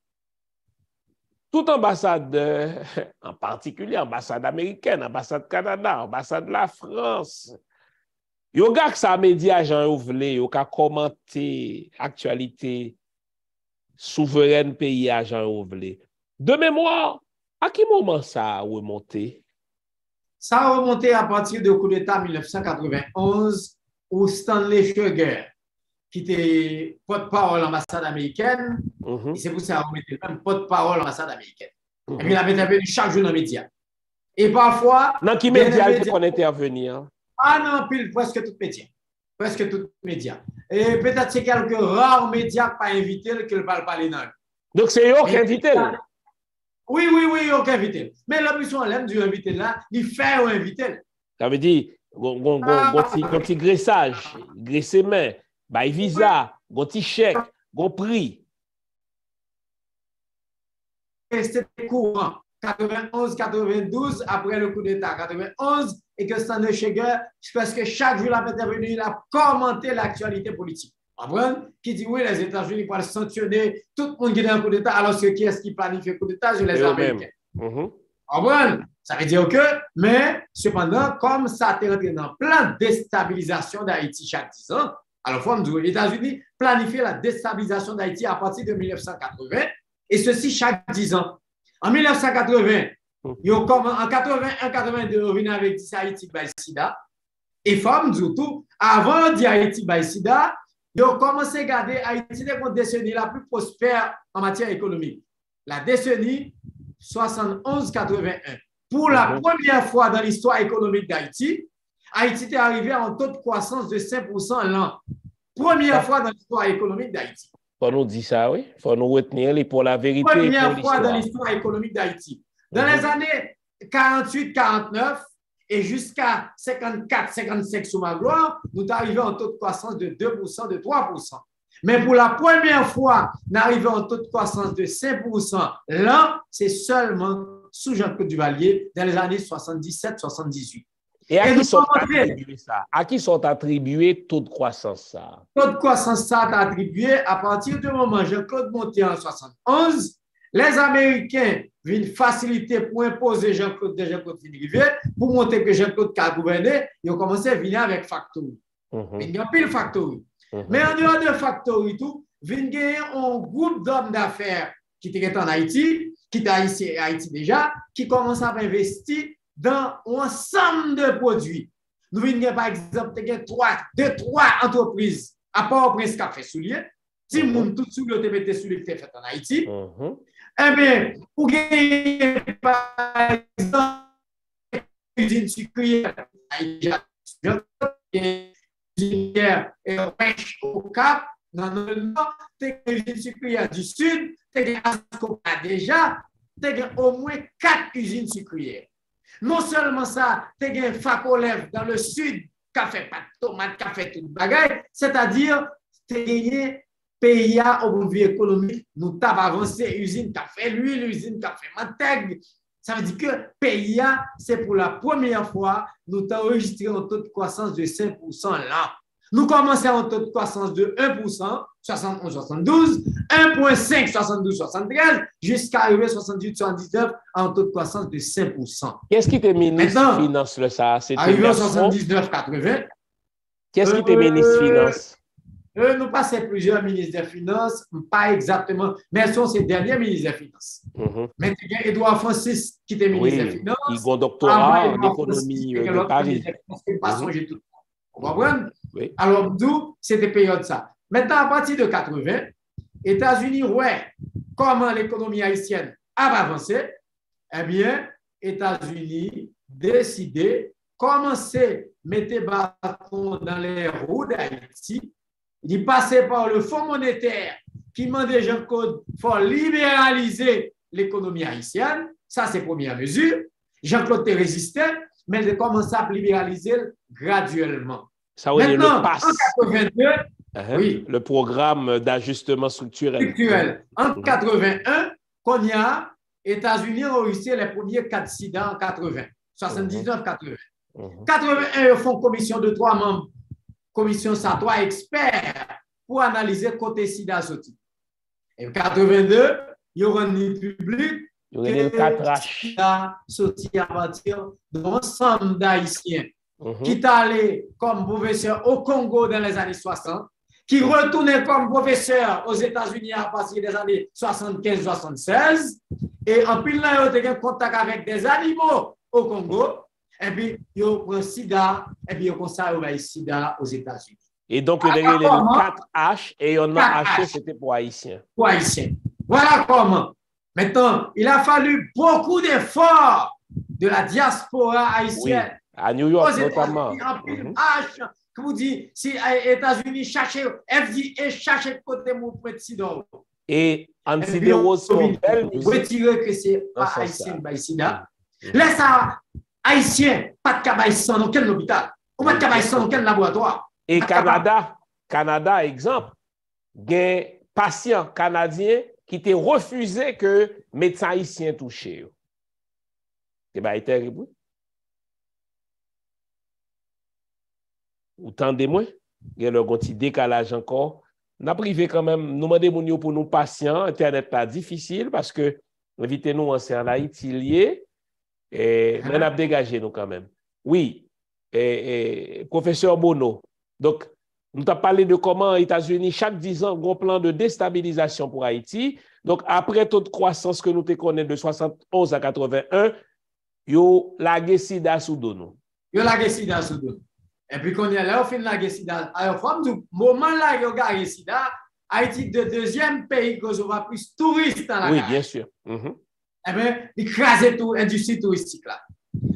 tout ambassadeur, en particulier ambassade américaine, ambassade Canada, ambassade de la France, yo gars que ça média Jean Ouvlé, yo ka commenter actualité souveraine pays à Jean Ouvlé. De mémoire, à quel moment ça a remonté? Ça a remonté à partir du coup d'État 1991 où Stanley Sugar, qui était porte-parole de l'ambassade américaine, et c'est pour ça qu'on mettait même porte-parole de l'ambassade américaine. Et puis il avait intervenu chaque jour dans les médias. Et parfois... Dans quel média il faut intervenir? Ah non, presque tout média. Presque tout média. Et peut-être c'est quelques rares médias qui pas invités qui ne parlent pas les langues. Donc c'est eux qui invitent? Oui, ils ont invité. Mais la mission, elle aime du invité là, il fait inviter. Ça veut dire, un petit graissage, graisser main, bail visa, un petit chèque, un prix. C'était courant. 91, 92, après le coup d'État 91, et que Stanley Sugar, parce que chaque jour, il a intervenu, il a commenté l'actualité politique. Qui dit oui, les États-Unis vont sanctionner tout le monde qui est dans le coup d'État, alors que qui est-ce qui planifie le coup d'État? C'est les Américains. Ça veut dire que, mais cependant, comme ça a été rentré dans plein de déstabilisation d'Haïti chaque 10 ans, alors les États-Unis planifient la déstabilisation d'Haïti à partir de 1980, et ceci chaque 10 ans. En 1980, en 81-82, on vient avec Haïti by SIDA, et femmes tout, avant d'Haïti by SIDA, ils ont commencé à regarder Haïti comme la décennie la plus prospère en matière économique. La décennie 71-81. Pour la première fois dans l'histoire économique d'Haïti, Haïti est arrivé à un taux de croissance de 5% l'an. Première fois dans l'histoire économique d'Haïti. Faut nous dire ça, oui. Faut nous retenir pour la vérité. Première fois dans l'histoire économique d'Haïti. Dans les années 48-49, et jusqu'à 54-55 sous ma gloire, nous arrivons en taux de croissance de 2%, de 3%. Mais pour la première fois, nous arrivons en taux de croissance de 5% l'an, c'est seulement sous Jean-Claude Duvalier dans les années 77-78. Et à qui sont attribués ça? À qui sont attribués taux de croissance ça? Taux de croissance ça est attribué à partir du moment où Jean-Claude monté en 71. Les Américains viennent faciliter pour imposer Jean-Claude Rivière pour montrer que Jean-Claude a gouverné, ils ont commencé à venir avec Factory. Il y a pile Factory. Mais en dehors de Factory, tout, viennent gagner un groupe d'hommes d'affaires qui étaient en Haïti, qui étaient ici à Haïti déjà, qui commencent à investir dans un ensemble de produits. Nous venons par exemple, trois entreprises à Port-au-Prince Café Soulier. Si moun tout soulier te mette soulier qui fait en Haïti. Eh bien, pour gagner, par exemple, usine sucrière, usinière et pêche au Cap, dans le nord, tu as une usine sucrière du sud, tu as déjà, tu as au moins 4 usines sucrières. Non seulement ça, tu as un Facolev dans le sud, café, pas de tomate, café, tout le bagaille, c'est-à-dire, tu as gagné PIA au niveau économique, nous avons avancé, usine café, l'huile, usine café, mantègue, Ça veut dire que le pays, c'est pour la première fois, nous avons enregistré un taux de croissance de 5% là. Nous commençons à un taux de croissance de 1%, 71-72, 1,5, 72-73, jusqu'à arriver à 78-79, à un taux de croissance de 5%. Qu'est-ce qui était ministre des Finances, là, ça? Arrivé à 79-80. Qu'est-ce qui était ministre des Finances? Nous passons plusieurs ministres des Finances, pas exactement, mais ce sont ces derniers ministres des Finances. Mais il y a Edouard Francis qui était ministre des Finances. Qui a un doctorat en économie de Paris. Vous comprenez? Oui. Alors, d'où c'était période ça. Maintenant, à partir de 80, États-Unis, ouais, comment l'économie haïtienne a avancé, eh bien, États-Unis décidé commencer à mettre bâton dans les roues d'Haïti. Il passait par le Fonds monétaire qui demandait Jean-Claude pour libéraliser l'économie haïtienne. Ça, c'est la première mesure. Jean-Claude résistait, mais il a commencé à libéraliser graduellement. Ça veut dire le PAS. En 82, oui. Le programme d'ajustement structurel. En 81, qu'on y a, États-Unis ont réussi les premiers cas de sida en 80, 79-80. 81, ils font commission de 3 membres, commission ça, 3 experts pour analyser côté sida sorti. Et 82, ils ont rendu public que le 4H sida sorti à partir de l'ensemble d'Haïtiens qui est allé comme professeur au Congo dans les années 60, qui retournait comme professeur aux États-Unis à partir des années 75-76, et en plus là, ils ont contact avec des animaux au Congo, et puis ils ont pris sida, et puis ils ont conservé le sida aux États-Unis. Et donc, il y a le 4H, et on a H, c'était pour Haïtiens. Pour Haïtiens. Voilà comment. Maintenant, il a fallu beaucoup d'efforts de la diaspora haïtienne. Oui. À New York, notamment. H, que vous dites, si les États-Unis cherchaient, FDA cherchait côté mon président. Et Anthony Rose retirer que c'est pas haïtien, sida. Laisse ça, haïtien, pas de cabaïssan dans quel hôpital, ou pas de cabaïssan dans quel laboratoire. Et Canada, exemple, des patients canadiens qui t'ont refusé que médecins haïtiens touchés. C'est bien terrible. Autant de moins, il y a un petit décalage encore. On a privé quand même, nous demandons pour nous patients, Internet pas difficile parce que invitez-nous en Haïti lié, mais on a dégagé nous quand même. Oui, professeur Bono. Donc, nous avons parlé de comment les États-Unis, chaque 10 ans, ont un plan de déstabilisation pour Haïti. Donc, après taux de croissance que nous connaissons de 71 à 81, ils ont lagué sida sous nous. Ils ont lagué sida sous nous. Et puis, quand il y a là, on fait la sida. Alors, au moment là, il y a la sida, Haïti est le deuxième pays qui a plus de touristes dans la Oui, bien sûr. Eh bien, il crase tout l'industrie touristique là.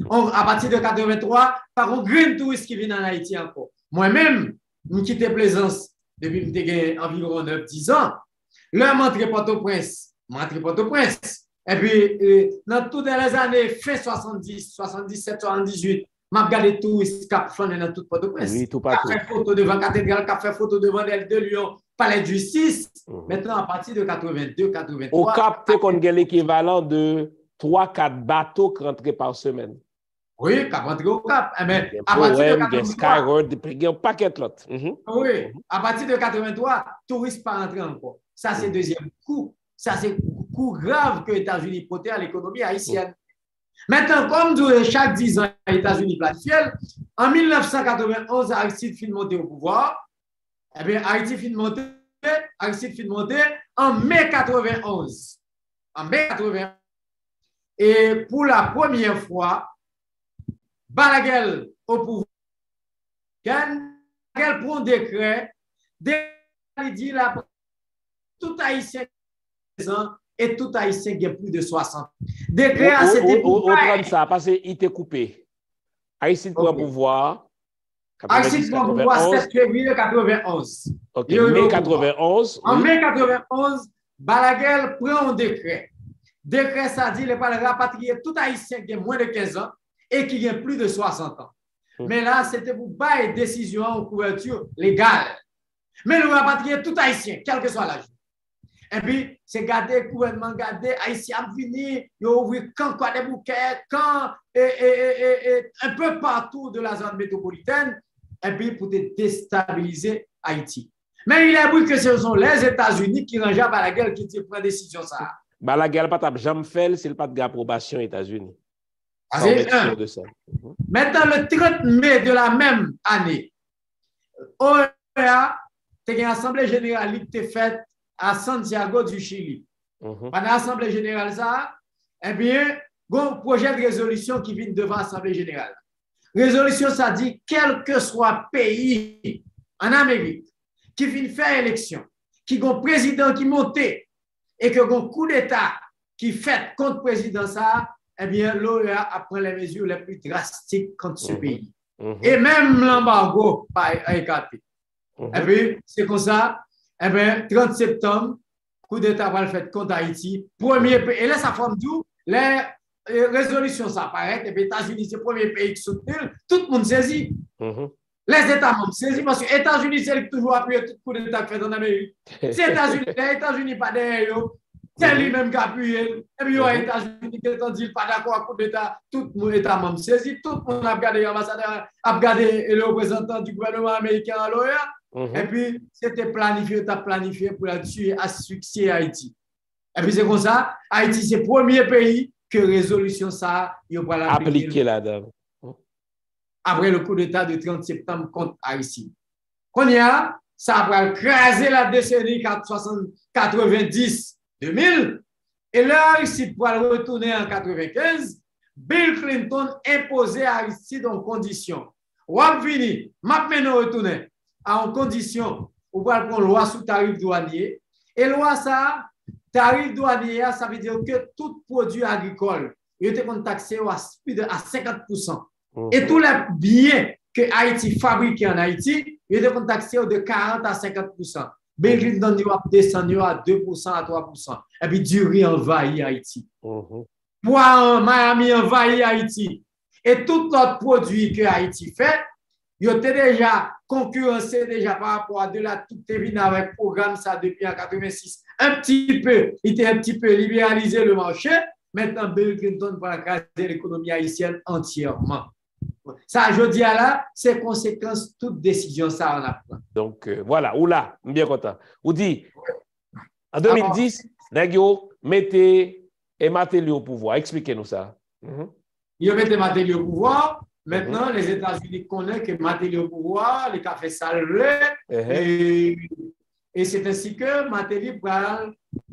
À partir de 83, par un grand touriste qui vient en Haïti encore. Moi-même, je quitté Plaisance depuis environ 9-10 ans. Là, je suis rentré Port-au-Prince. Et puis, dans toutes les années, fin 70, 77, 78, je regarde tous les cap dans toute Port-au-Prince. Oui, tout partout. Fait photo devant la cathédrale, fait photo devant l'Aile de Lyon, palais de justice. Maintenant, à partir de 82, 83. Au Cap, tu as l'équivalent de 3-4 bateaux qui rentrent par semaine. Oui, Cap rentré au Cap. Mais à partir de 83. Il y a un paquet de l'autre. Oui, à partir de 83, touristes pas rentrés encore. Ça, c'est le deuxième coup. Ça, c'est un coup grave que les États-Unis portent à l'économie haïtienne. Maintenant, comme chaque 10 ans, les États-Unis planifient, en 1991, Aristide fin monter au pouvoir. Eh bien, Aristide fin monter en mai 91. En mai 91. Et pour la première fois, Balaguer au pouvoir. Balaguer prend un décret. Il dit là, tout Haïtien et tout Haïtien qui a plus de 60. Décret à cette époque. Ça, parce qu'il était coupé. Haïtien prend pouvoir. Haïtien prend pouvoir 7 février 91. Ok, mai 91. En mai 91, Balaguer prend un décret. Décret, ça dit qu'il va rapatrier tout Haïtien qui a moins de 15 ans et qui a plus de 60 ans. Mais là, c'était pour pas une décision en couverture légale. Mais nous rapatrier tout Haïtien, quel que soit l'âge. Et puis, c'est garder le gouvernement, garder Haïtien a fini, ils ont ouvert quand des bouquets, quand un peu partout de la zone métropolitaine, et puis pour déstabiliser Haïti. Mais il est vrai que ce sont les États-Unis qui rangent à la guerre qui prennent décision ça. La guerre pas jamais fait, c'est le pas d'approbation aux États-Unis. C'est un. De ça. Maintenant, le 30 mai de la même année, OEA, c'est une assemblée générale qui était faite à Santiago du Chili. Pendant l'assemblée générale, ça, eh bien, il y a un projet de résolution qui vient devant l'assemblée générale. Résolution, ça dit, quel que soit pays en Amérique qui vient faire élection, qui a un président qui monte et que un coup d'État qui fait contre le président, ça, eh bien, l'OEA apprend les mesures les plus drastiques contre ce pays. Et même l'embargo pas écarté. Et puis, c'est comme ça, eh bien, 30 septembre, coup d'État va le faire contre Haïti. Premier pays. Et là, ça forme d'où les résolutions, ça apparaît. Et puis, les États-Unis, c'est le premier pays qui soutient. Tout le monde saisit. Les États membres saisissent parce que les États-Unis, c'est qui toujours appuyé tout coup d'État fait en Amérique. C'est les États-Unis pas derrière eux. C'est lui-même qui appuie. Et puis, les États-Unis qui ont dit pas d'accord avec le coup d'État, tout le monde État membre saisit. Tout le monde a regardé l'ambassadeur, a regardé le représentant du gouvernement américain à l'OEA. Et puis, c'était planifié pour la tuer, asphyxier Haïti. Et puis, c'est comme ça, Haïti, c'est le premier pays que résolution ça, il va l'appliquer là-dedans. Après le coup d'État du 30 septembre contre Haïti. Qu'on y a, ça va craser la décennie 90-2000. Et là, Haïti pour retourner en 95, Bill Clinton imposait à Haïti dans condition. Ou a fini, maintenant retourner en condition ou va prendre loi sous tarif douanier. Et loi ça, tarif douanier, ça veut dire que tout produit agricole, il était taxé à 50%. Et tous les biens que Haïti fabrique en Haïti, il était taxé de 40 à 50%. Bill Clinton a descendu à 2% à 3%. Et puis du riz envahit Haïti. Poids Miami envahit Haïti. Et tout autre produit que Haïti fait, il était déjà concurrencé déjà par rapport à de la toute évidence avec le programme ça depuis en 86. Il était un petit peu libéralisé le marché. Maintenant, Bill Clinton va craser l'économie haïtienne entièrement. Ça, je dis à là, c'est conséquence toute décision ça on apprend. Donc voilà, ou là, bien content. Ou dit en 2010, Nagio mettez et Matéli au pouvoir. Expliquez-nous ça. Il mettait Matéli au pouvoir. Maintenant, les États-Unis connaissent que Matéli au pouvoir, les cafés salés, et c'est ainsi que Matéli va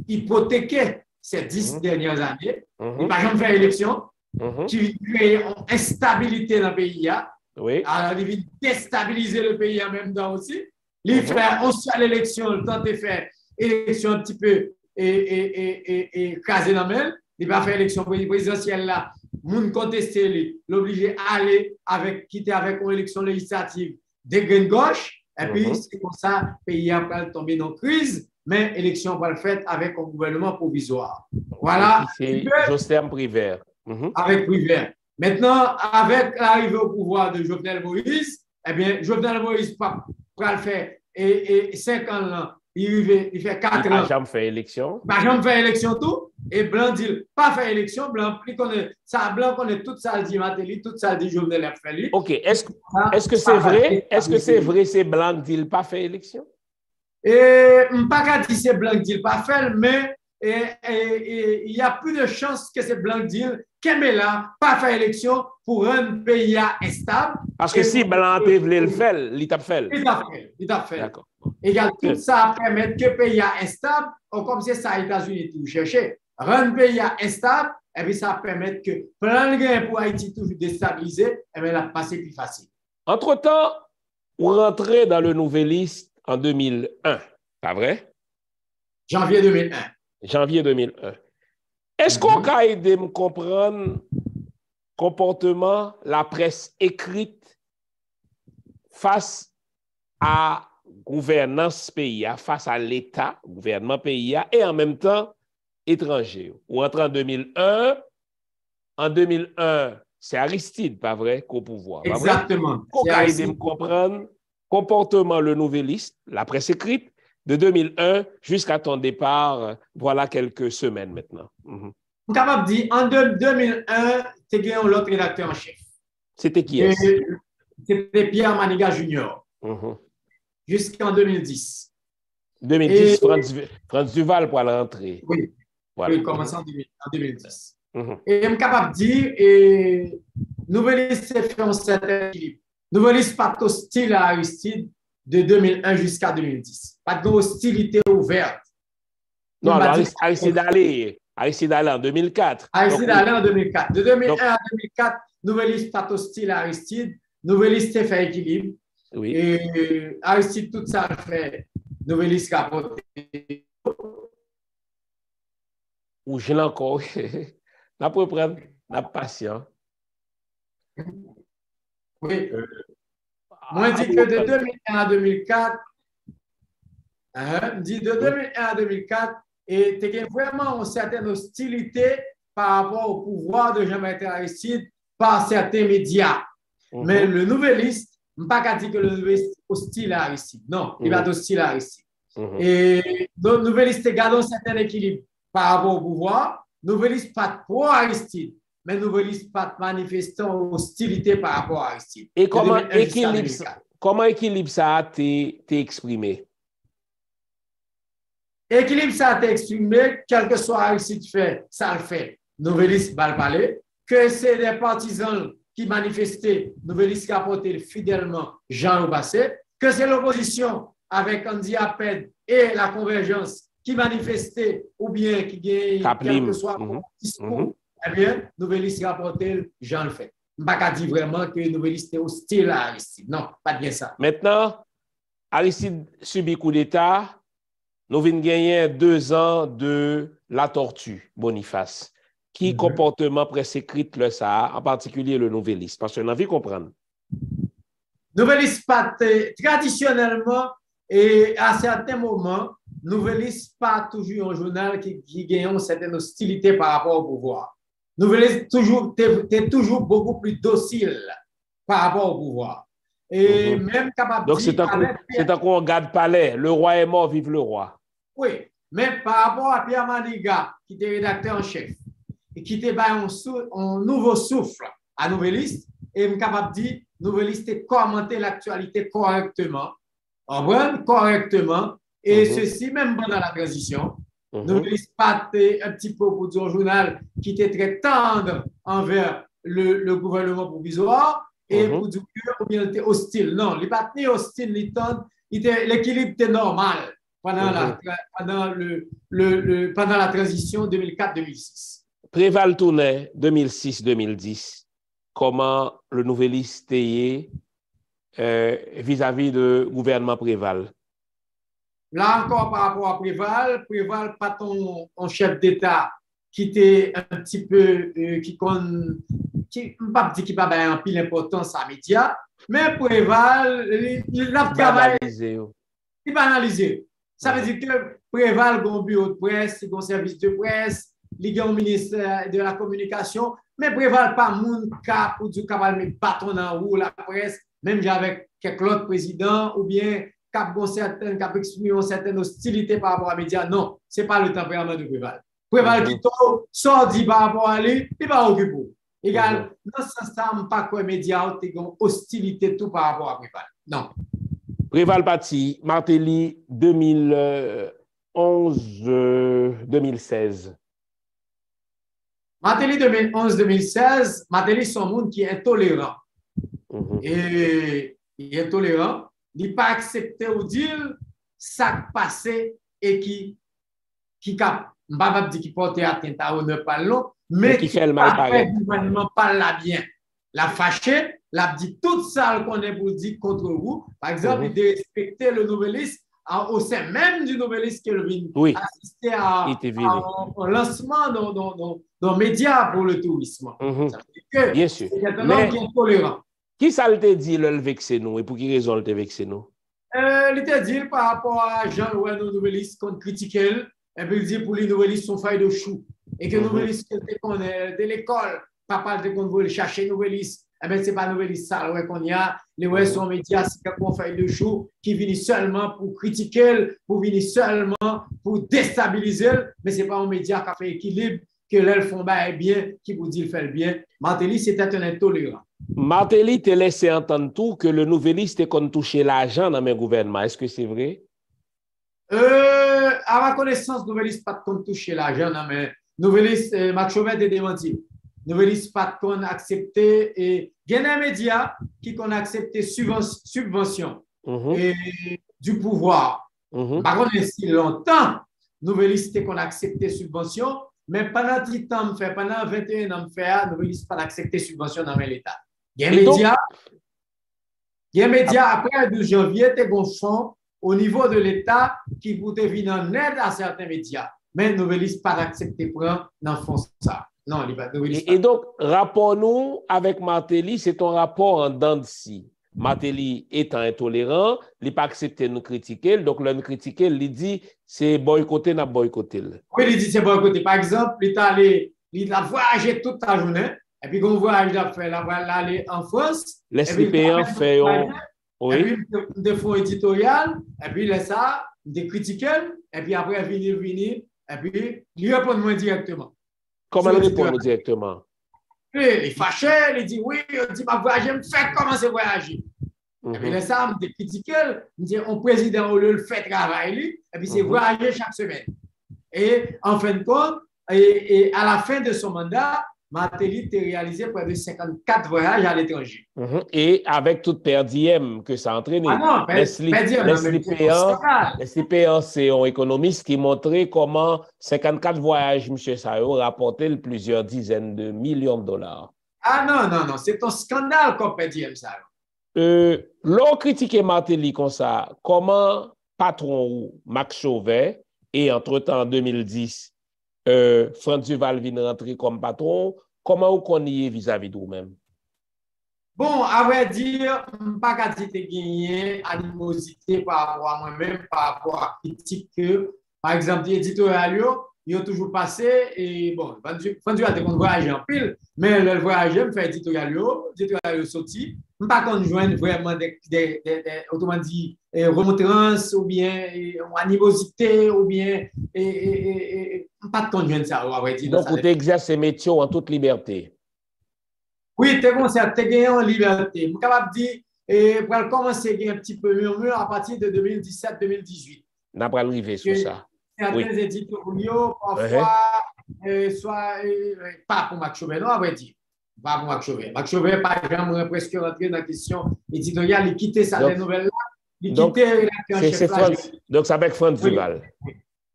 hypothéquer ces 10 dernières années. Il ne va jamais faire élection. Qui crée une instabilité dans le pays. Alors, il vient déstabiliser le pays en même temps aussi. Il fait aussi à l'élection, le temps de faire élection un petit peu et caser dans le même. Il va faire élection présidentielle là. Moun contesté, l'obligé à aller quitter avec une élection législative des graines gauche. Et puis, c'est comme ça, le pays a tombé dans la crise. Mais l'élection va le faire avec un gouvernement provisoire. Voilà. C'est Jocelyn Prévert. Avec Prévert. Maintenant, avec l'arrivée au pouvoir de Jovenel Moïse, eh bien, Jovenel Moïse va le faire et 5 ans là, il fait 4 ans. Il n'a jamais fait élection. Il n'a jamais fait élection tout. Et Blanc dit, pas fait élection. Blanc connaît tout ça, dit Matéli, tout ça, dit Jovenel a fait. OK. Est-ce que c'est vrai? Est-ce que c'est vrai, c'est Blanc dit pas fait élection? Et pas qu'à dire c'est Blanc dit pas fait, mais il y a plus de chances que c'est Blanc dit Kemela pas faire élection pour un pays instable. Parce que si Blanc voulait le faire, il t'a fait. Il t'a fait. D'accord. Et tout ça permet que le pays instable, comme c'est ça, les États-Unis tout chercher. Rendre le pays instable, et puis ça permet que plein de gains pour Haïti toujours déstabilisé, et bien la passer plus facile. Entre-temps, on rentrait dans le Nouvelliste en 2001, pas vrai? Janvier 2001. Janvier 2001. Est-ce qu'on peut aider à me comprendre le comportement de la presse écrite face à gouvernance pays, face à l'État, gouvernement pays, et en même temps étranger? Ou entre en 2001, c'est Aristide, pas vrai, qu'au pouvoir. Exactement. Qu'on peut aider à me comprendre le comportement le Nouvelliste, la presse écrite, de 2001 jusqu'à ton départ, voilà quelques semaines maintenant. Je suis capable de dire, en 2001, tu as gagné l'autre rédacteur en chef. C'était qui est-ce? C'était Pierre Maniga Junior, jusqu'en 2010. 2010, Franz Duval pour rentrer. Oui, voilà. Oui, commençant en 2010. Et je suis capable de dire, Nouvelliste fait un certain équilibre. Nouvelliste pas hostile à Aristide de 2001 jusqu'à 2010. Pas de hostilité ouverte. Non, alors Aristide allait en 2004. Aristide allait en 2004. De 2001 à 2004, Nouvelliste pas hostile à Aristide. Nouvelliste fait équilibre. Oui. Et Aristide, tout ça fait. Nouvelliste capote. Ou je l'ai encore. On peut prendre la patience. Oui. Moi, je dis que de 2001 à 2004, de 2001 à 2004, et tu as vraiment une certaine hostilité par rapport au pouvoir de Jean-Bertrand Aristide par certains médias. Mais le Nouvelliste, je ne peux pas dire que le Nouvelliste est hostile à Aristide. Non, il va être hostile à Aristide. Et le Nouvelliste garde un certain équilibre par rapport au pouvoir. Nouvelliste pas pour Aristide, mais Nouvelliste pas manifestant hostilité par rapport à Aristide. Et comment équilibre ça a été exprimé? Équilibre ça a été exprimé, quel que soit Aristide fait, ça le fait. Nouvelliste va le parler. Que c'est des partisans qui manifestaient, Nouvelliste qui a porté fidèlement Jean Oubassé. Que c'est l'opposition avec Andy Apped et la convergence qui manifestait ou bien qui gagne quel que soit le discours, eh bien, Nouvelliste qui a porté Jean le fait. Je ne peux pas dire vraiment que Nouvelliste est hostile à Aristide. Non, pas bien ça. Maintenant, Aristide subit coup d'État. Nous venons gagner 2 ans de la tortue, Boniface. Qui comportement prescrite le ça, en particulier le Nouvelliste? Parce qu'on a envie de comprendre. Nouvelliste pas traditionnellement et à certains moments, Nouvelliste pas toujours un journal qui gagne une certaine hostilité par rapport au pouvoir. Nouvelliste t'es toujours beaucoup plus docile par rapport au pouvoir. Et même capable donc c'est un coup on garde palais. Le roi est mort, vive le roi. Oui, mais par rapport à Pierre Maniga, qui était rédacteur en chef, et qui était un nouveau souffle à Nouvelliste, et je suis capable de dire, Nouvelliste a commenté l'actualité correctement, et ceci même pendant la transition. Nouvelliste pas un petit peu pour dire un journal qui était très tendre envers le gouvernement provisoire, et pour dire qu'il était hostile. Non, il n'est pas hostile, ni tendre, l'équilibre était normal pendant la transition 2004-2006. Préval tournait 2006-2010. Comment le Nouvelliste est vis-à-vis du gouvernement Préval? Là encore, par rapport à Préval, pas ton chef d'État qui était un petit peu, qui pas dit qu'il n'a pas un pile d'importance à médias, mais Préval, il a travaillé. Il va analyser. Ça veut dire que Préval a un bureau de presse, un service de presse, il a un ministère de la communication, mais Préval pas mon cas pour dire qu'il va mettre bâton dans roue la presse, même avec quelques autres présidents, ou bien qu'il a exprimé une certaine hostilité par rapport aux médias. Non, ce n'est pas le tempérament de Préval. Préval qui sort dit par rapport à lui, il va occuper. Égal, dans ce sens, pas que les médias ont une hostilité tout par rapport à Préval. Non. Préval Pati, Martelly 2011-2016. Martelly 2011-2016, Martelly c'est un monde qui est intolérant. Et il est intolérant. Il n'a pas accepté ou dire ça passé et qui ne va pas dire qu'il porte atteinte à honneur par l'autre, mais qui fait le mal par le gouvernement par la bien. La fâché, la dit tout ça qu'on est pour dire contre vous. Par exemple, il de respecter le Nouvelliste au sein même du Nouvelliste qui vient assister à un lancement dans les médias pour le tourisme. Ça veut dire que bien sûr. C'est un homme qui est tolérant. Qui ça te dit le vexer nous et pour qui raison le vexer nous? Il te dit par rapport à Jean-Louis Nouvelliste qu'on critiquait, et puis il dit pour les Nouvellistes sont failles de chou et que Nouvelliste de l'école, papa de qu'on veut chercher Nouvelliste, eh bien, c'est pas Nouvelliste ça, ouais, qu'on y a, les ouais, sont médias, c'est qu'on fait de show qui viennent seulement pour critiquer, pour venir seulement pour déstabiliser, mais c'est pas un média qui a fait équilibre, que l'elles font bien, qui vous dit le fait bien. Martelly, c'était un intolérant. Martelly t'a laissé entendre tout que le Nouvelliste est qu'on toucher l'argent dans mes gouvernements. Est-ce que c'est vrai? À ma connaissance, Nouvelliste pas de compte toucher l'argent, mais Nouvelliste, Max Chauvet est démenti. Nouvelliste pas de compte accepté et il y a des médias qui ont accepté subvention et du pouvoir. Par contre, si longtemps, Nouvelliste qu'on a accepté subvention, mais pendant 10 ans, pendant 21 ans, Nouvelliste pas accepté subvention dans l'État. Il y a des médias, après le 12 janvier, tu as un fonds au niveau de l'État qui voulait venir en aide à certains médias. Mais Nouvelliste pas accepté prendre dans le fond ça. Non, et donc, rapport-nous avec Martelly, c'est un rapport en dents de scie. Martelly étant intolérant, il n'a pas accepté de nous critiquer, donc là, nous critiquer, il dit c'est boycotter, n'a boycotté. Oui, il dit c'est boycotter. Par exemple, il a voyagé toute la journée, et puis quand on voyage, il va aller en France. Les payants fait oui. Et puis, des fonds éditorial, et puis il ça, des critiquer, et puis après, venir, et puis il répond moi directement. Comment il répond directement? Il est fâché, il dit oui, il dit ma voyage, me fait commencer à voyager. Et puis il ça, me critiquer, il dit on président au lieu le fait travailler, et puis c'est voyager chaque semaine. Et en fin de compte, et à la fin de son mandat, Martelly a réalisé près de 54 voyages à l'étranger. Et avec toute paire d'IM que ça a entraîné. Ah non, Leslie Péan, c'est un économiste qui montrait comment 54 voyages, M. Sayo, rapportaient plusieurs dizaines de millions de dollars. Ah non, c'est un scandale qu'on peut dire ça. L'on critiquait Martelly comme ça, comment patron ou Max Chauvet, et entre-temps en 2010, Franz Duval vient rentrer comme patron, comment vous connaissez vis-à-vis de vous-même? Bon, à vrai dire, je ne pas dire que gagné animosité par rapport à moi-même, par rapport à critique que, par exemple, l'éditorial, il a toujours passé, et bon, Franz Duval a voyagé en pile, mais le voyage, me fait l'éditorial sorti, je ne pas qu'on joigne vraiment autrement dit, remontrances, ou bien animosité, ou bien, pas de conjoindre ça, à vrai dire. Donc, vous exercez métier en toute liberté. Oui, tu es gagné en liberté. Je suis capable de dire, pour commencer à gagner un petit peu murmure à partir de 2017-2018. On n'a pas arrivé sur ça. Certains éditoriaux, parfois, soit pas pour Max Chauvet, non, à vrai dire. Pas pour Max Chauvet. Max Chauvet, par exemple, presque rentré dans la question éditoriale, il quittait ça, les nouvelles-là. Il quittait donc, ça avec Franz Duval. Oui.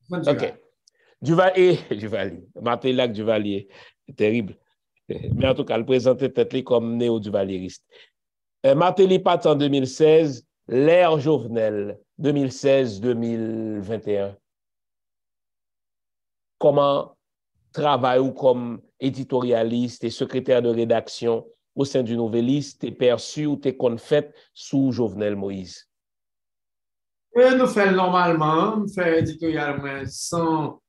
Franz Duval. OK. Duvalier. Martellac Duvalier. Terrible. Mais en tout cas, le présentait peut-être comme néo-duvalieriste. Martelly part en 2016, l'ère Jovenel, 2016-2021. Comment travaille-vous comme éditorialiste et secrétaire de rédaction au sein du Nouvelliste est perçu ou t'es confait sous Jovenel Moïse? Nous faisons normalement, nous faisons éditorialement sans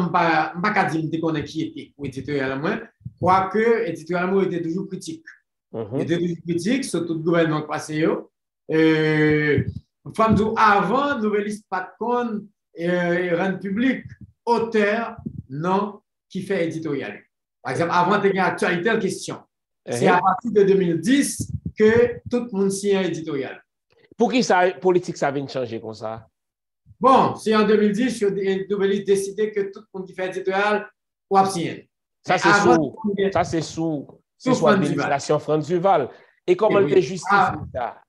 pas dire qu'on est qui était pour éditorialement, quoique éditorialement était toujours critique. Il était toujours critique sur tout le gouvernement passé. Avant, Nouvelliste pas de compte rendre public auteur non qui fait éditorial. Par exemple, avant de gagner actualité en question. C'est à partir de 2010 que tout le monde signe éditorial. Pour qui ça politique ça vient changer comme ça? Bon, c'est en 2010 que Nouvelliste décidé que tout le monde qui fait éditorial ou abstinent. Ça, c'est sous l'administration Franz Duval. Et comment il justifie ça?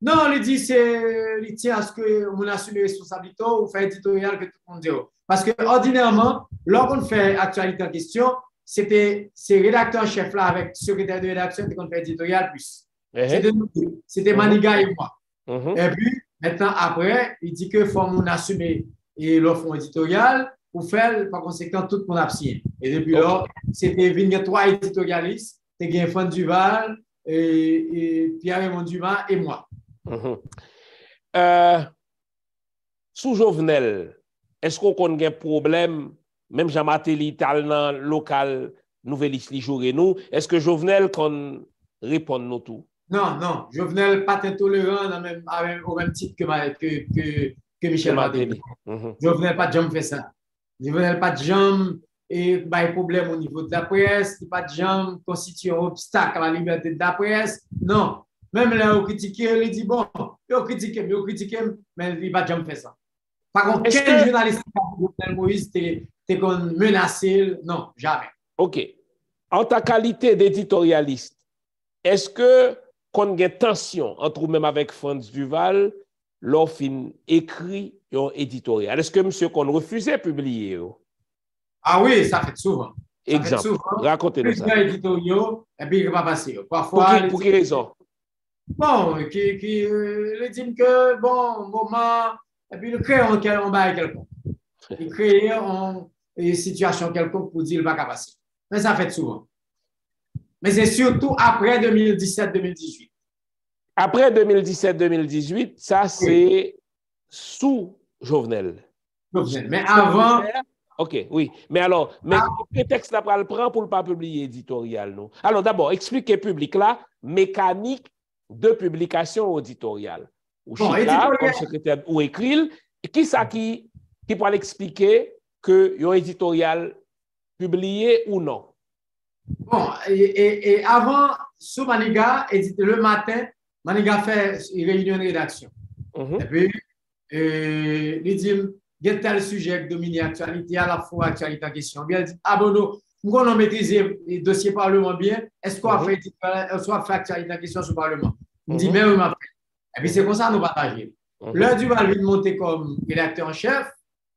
Non, il dit il tient à ce qu'on assume les responsabilités ou fait éditorial que tout le monde dit. Parce que ordinairement, lorsqu'on fait actualité en question, c'est rédacteur chef là avec secrétaire de rédaction qu'on fait éditorial plus. C'était Maniga et moi. Et puis, maintenant, après, il dit que faut qu'on assume le fonds éditorial pour faire, par conséquent, tout le monde absient. Et depuis là, c'était venir 3 éditorialistes, c'était Franz Duval, et Pierre-Raymond Dumas et moi. Sous Jovenel, est-ce qu'on a un problème, même Jean Martelly, talent local, Nouvelliste li jour et nous, est-ce que Jovenel, quand répondre nous tout. Non, non, Jovenel pas intolérant au même titre que Michel Martelly. Jovenel pas de jamais fait ça. Jovenel pas de jamais et problème au niveau de la presse, pas de jamais constitue un obstacle à la liberté de la presse. Non, même là, on critique, il dit bon, il critique, mais il pas de jamais fait ça. Par contre, quel journaliste Jovenel Moïse t'es menacé? Non, jamais. OK. En ta qualité d'éditorialiste, est-ce que qu'on a une tension entre vous-même avec Franz Duval lorsqu'il écrit un éditorial? Est-ce que monsieur qu'on refusait de publier? Ah oui, ça fait souvent. Exemple, racontez-nous ça. Éditoriaux, et puis il ne va pas passer. Parfois, pour quelle raison? Bon, qui dit que, bon, moment, et puis il crée un quelconque. Il crée une situation quelconque pour dire qu'il ne va pas passer. Mais ça fait souvent. Mais c'est surtout après 2017-2018. Après 2017-2018, ça c'est sous Jovenel. Mais avant. OK, oui. Mais alors, quel prétexte là le prend pour ne pas publier éditorial, non? Alors d'abord, expliquez public là, mécanique de publication éditoriale. Ou là, comme secrétaire, ou écrit, qui ça qui pourra l'expliquer que un éditorial publié ou non? Bon, et avant, sous Maniga, le matin, Maniga fait une réunion de rédaction. Et puis, il dit, il y a tel sujet qui domine l'actualité, à la fois actualité en question. Il dit, ah bon, nous allons maîtriser les dossiers Parlement bien. Est-ce qu'on a fait actualité en question sur le Parlement? Il me dit, mais oui, ma frère. Et puis, c'est comme ça nous partageons. L'heure du Val vient de monter comme rédacteur en chef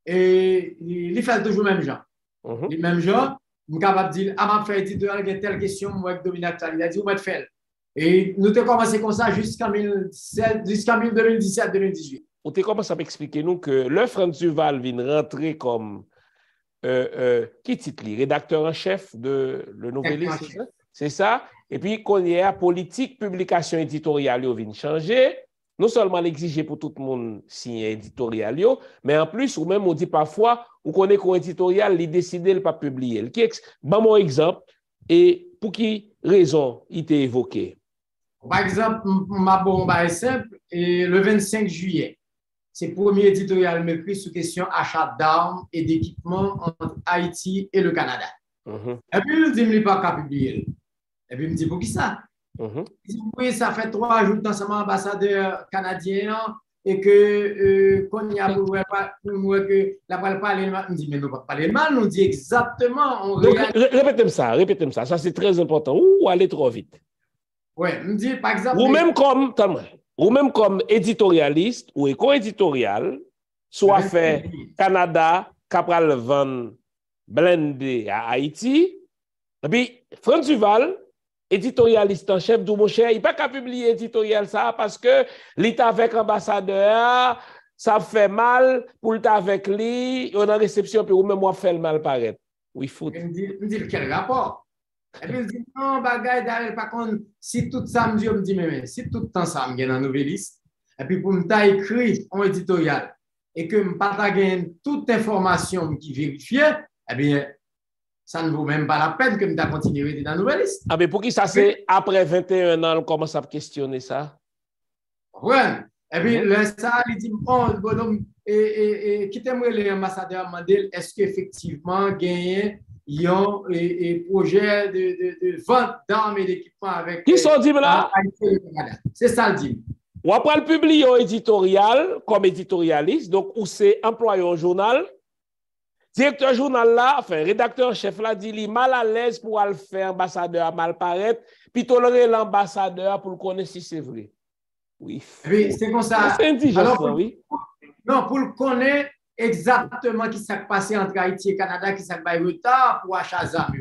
et il fait toujours le même genre. Le même genre, je suis capable de dire, ah, ma frère, il y a telle question, moi, qui domine l'actualité. Il a dit, où va te faire? Et nous avons commencé comme ça jusqu'en 2017-2018. Vous avez commencé à m'expliquer nous que le Franz Duval vient rentrer comme qui titre rédacteur en chef de Le Nouvelliste, c'est ça? Et puis, qu'on y a politique, publication éditoriale, il vient changer. Non seulement l'exiger pour tout le monde signer éditorial, mais en plus, ou même on dit parfois, on connaît qu'un éditorial, il décide de ne pas publier. Bon, mon exemple, et pour qui raison il t'a évoqué? Par exemple, ma bombe est simple, et le 25 juillet, c'est le premier éditorial m'écrit sur question achat d'armes et d'équipements entre Haïti et le Canada. Et puis, il dit, il ne pas qu'à publier. Et puis, il me dit, pour qui ça? Il dit, oui, ça fait 3 jours dans sama ambassadeur canadien et que quand il y a pour que la parole parler mal, il me dit, mais nous ne pas parler mal, nous dit exactement. Donc, répétez-moi ça, ça c'est très important. Ou aller trop vite. Oui, me dit, par exemple. Ou même comme éditorialiste ou éco-éditorial, soit fait Canada, Capral Van blendé à Haïti, et puis Franz Duval, éditorialiste en chef de mon cher, il n'a pas qu'à publier éditorial ça parce que l'État avec ambassadeur, ça fait mal pour l'État avec lui, on a réception, puis ou même moi fait le mal paraître. Oui, faut. Il me dit, quel rapport? Et puis, il dit, non, bagaille, par contre, si tout ça me dit, je me dis, mais si tout le temps ça me gagne dans Nouvelliste, et puis pour me écrit un éditorial, et que je partage toute information qui vérifie, eh bien, ça ne vaut même pas la peine que je continue dans Nouvelliste. Ah, mais pour qui ça, c'est après 21 ans, on commence à questionner ça? Ouais. Et puis, ça, il dit, bon, bonhomme, et quittez-moi l'ambassadeur Mandel, est-ce qu'effectivement, gagner un projet de vente d'armes et d'équipements avec. Qui sont dit là? C'est ça le dit. Ou après le publier un éditorial comme éditorialiste, donc où c'est employé au journal. Directeur journal là, enfin, rédacteur chef là, dit il mal à l'aise pour le faire ambassadeur à mal paraître, puis tolérer l'ambassadeur pour le connaître si c'est vrai. Oui. C'est comme ça. C'est indigent, oui. Non, pour le connaître exactement qui s'est passé entre Haïti et Canada, qui s'est passé retard pour achat d'armes.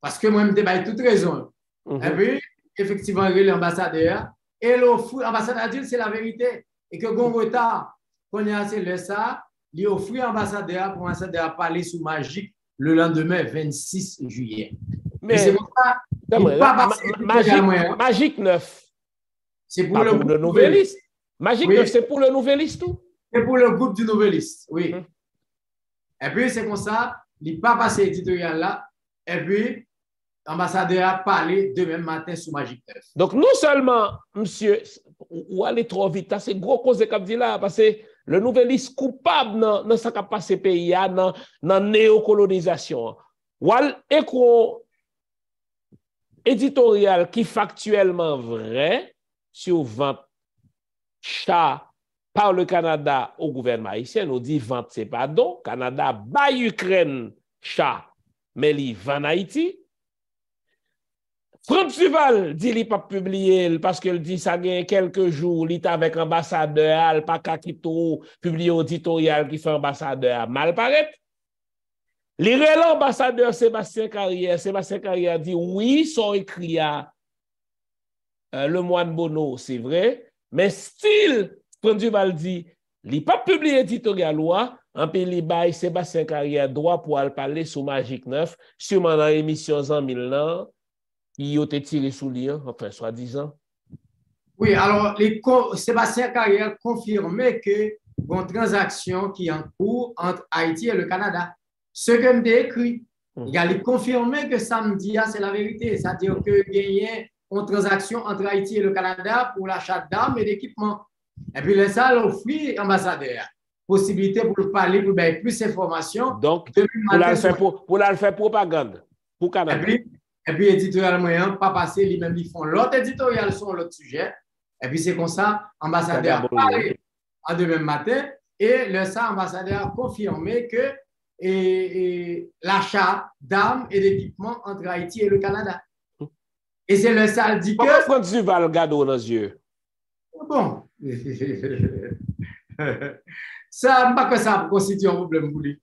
Parce que moi, je me toute raison. Et puis, effectivement, l'ambassadeur, et l'ambassadeur dit c'est la vérité. Et que bon retard, qu'on a assez le ça, il offre l'ambassadeur pour l'ambassadeur à parler sous Magique le lendemain 26 juillet. Mais c'est pour ça Magique 9. C'est pour le Nouvelliste. Magique 9, c'est pour le Nouvelliste tout? C'est pour le groupe du Nouvelliste, oui. Et puis, c'est comme ça, il n'est pas passé éditorial là. Et puis, l'ambassadeur a parlé demain matin sur Magic 9. Donc, non seulement, monsieur, ou aller trop vite, c'est gros cause comme dit là, parce que le nouveliste coupable dans ce qui a passé pays, dans la néocolonisation. Ou écran éditorial qui est factuellement vrai sur vente chat par le Canada au gouvernement haïtien, nous dit vente, c'est pas don. Canada bat Ukraine chat, mais il vend en Haïti. Franck Duval dit qu'il n'a pas publié parce qu'il dit ça gagne quelques jours, il est avec ambassadeur, il pas qu'à publier un éditorial qui fait ambassadeur mal paraître. L'ambassadeur Sébastien Carrière dit oui, son écrit à le moine Bono, c'est vrai, mais style, Franck Duval dit, il n'a pas publié éditorial loi, en pays li Sébastien Carrière droit pour aller parler sur Magic 9, sûrement dans l'émission en 1000 ans. Il a été tiré sous lien, enfin, soi-disant. Oui, alors, Sébastien Carrière confirmait que une transaction qui est en cours entre Haïti et le Canada. Ce que me écrit, il a confirmé que samedi, c'est la vérité. C'est-à-dire que gagné une transaction entre Haïti et le Canada pour l'achat d'armes et d'équipements. Et puis, ça l'offre ambassadeur. Possibilité pour parler, pour avoir plus d'informations. Donc, pour la faire propagande pour Canada. Et puis, éditorial moyen, pas passé, lui-même, ils font l'autre éditorial sur l'autre sujet. Et puis, c'est comme ça, ambassadeur a parlé en demain matin et le ça, ambassadeur a confirmé que l'achat d'armes et d'équipements entre Haïti et le Canada. Et c'est le ça dit que. Comment Franck Duval gado dans les yeux? Bon. Ça, pas que ça constitue un problème pour lui.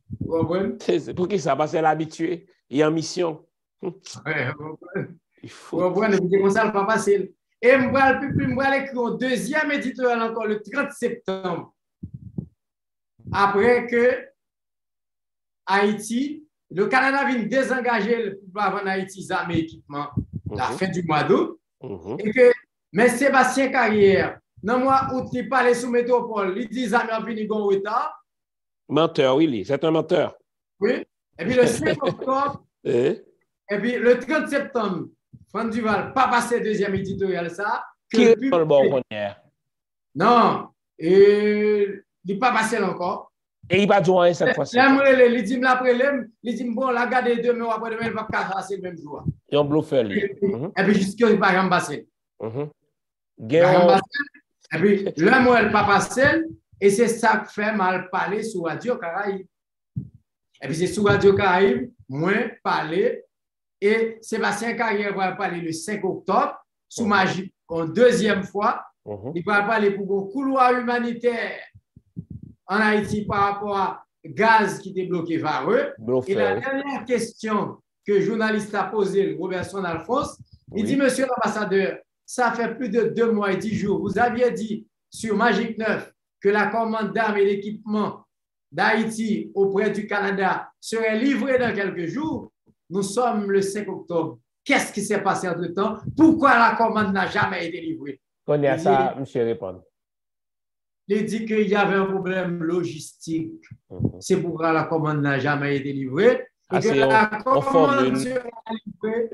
C'est pour qui ça? Parce qu'elle est habituée. Il est en mission. Il faut. Comme ça, pas passer. Et je vais écrire un deuxième éditorial encore le 30 septembre. Après que Haïti, le Canada vient désengager pour avoir Haïti armes et équipements la fin du mois d'août. Et que, mais Sébastien Carrière, dans le mois août, il parlait sous métropole, il dit armes en fini en retard. Menteur, oui, c'est un menteur. Oui. Et puis le 5 octobre, et puis le 30 septembre, Franck Duval, pas passé deuxième éditorial, ça. Qui est le bon non, il n'est pas passé encore. Et il va jouer cette fois-ci. Il dit, il dit, bon, la garde demain ou après-demain, il va pas passer le même jour. Et on bluffé. Et puis jusqu'à il va pas passer. Et puis le mot, il pas passé. Et c'est ça qui fait mal parler sur Radio Caraïbe. Et puis c'est sur Radio Caraïbe, moi, parler. Et Sébastien Carrière va parler le 5 octobre, sous Magic, une deuxième fois. Il va parler pour un couloir humanitaire en Haïti par rapport à gaz qui était bloqué vers eux. Et la dernière question que le journaliste a posée, Robertson Alphonse, il dit, monsieur l'ambassadeur, ça fait plus de 2 mois et 10 jours. Vous aviez dit sur Magic 9 que la commande d'armes et d'équipements d'Haïti auprès du Canada serait livrée dans quelques jours. Nous sommes le 5 octobre. Qu'est-ce qui s'est passé entre-temps? Pourquoi la commande n'a jamais été livrée? On est à ça, monsieur répond. Il dit qu'il y avait un problème logistique. C'est pourquoi la commande n'a jamais été livrée. Et que la commande sera livrée.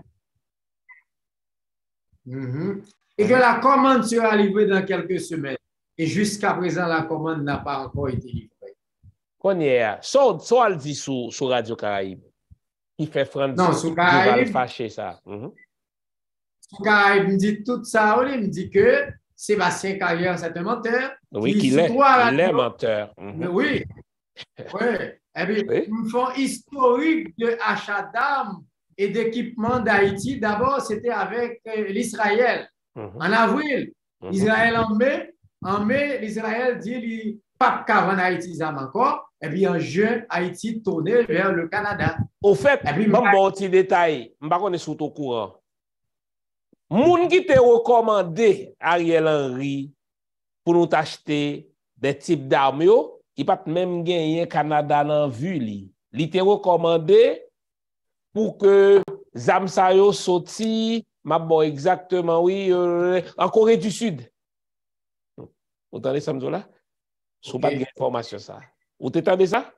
Et que la commande sera livrée dans quelques semaines. Et jusqu'à présent, la commande n'a pas encore été livrée. On est à ça. Ça, elle dit sur Radio Caraïbe. Il fait Franck Duval fâcher ça. Sur Caraïbe, me dit tout ça. Il me dit que Sébastien Carrière, c'est un menteur. Oui, qu'il est. Il est menteur. Mais oui. Oui. Et puis, ils font historique de achat d'armes et d'équipements d'Haïti. D'abord, c'était avec l'Israël. En avril, Israël en mai. En mai, l'Israël dit qu'il pas qu'avant Haïti encore. Et puis en juin, Haïti tournait vers le Canada. Au fait, je vais un petit détail. Je ne sais pas si vous êtes au courant. Moun qui te recommandé Ariel Henry pour nous acheter des types d'armes, il pas même gagné Canada dans vue li. Il te recommandé pour que Zamsayo sorti, ma bon exactement oui, en Corée du Sud. Vous entendez ça là? Sous pas d'information ça. Vous entendez ça?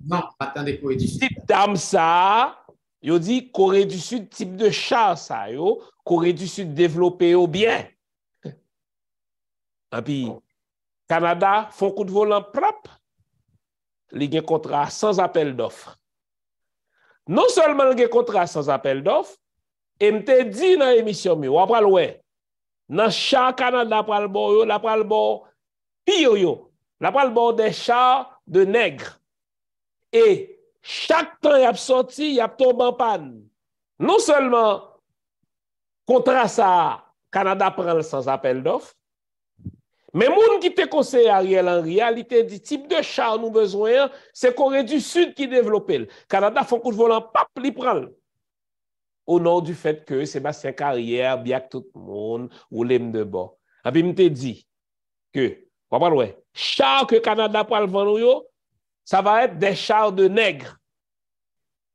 Non, attendez Corée du Sud. Type d'armes ça Yo dit Corée du Sud type de char ça yo, Corée du Sud développé au bien. Et puis Canada font coup de volant propre, li gen contrat sans appel d'offres. Non seulement li gen contrat sans appel d'offres, et m'te dit dans l'émission mi, ou après ouais, dans char Canada pral bon yo, la pral bon pire yo, la pral bon des chars de nègres. Et chaque temps y a sorti, y a tombé en panne. Non seulement contrat ça, Canada prend sans appel d'offres, mais moun qui te conseille Ariel Henry, il te dit type de char nous besoin, c'est Corée du Sud qui développe. Canada font coup de volant, pap, li prend. Au nom du fait que Sébastien Carrière, bien que tout le monde, ou l'aime de bord. Et puis, te dit que, char que Canada pour le vendre, ça va être des chars de nègres.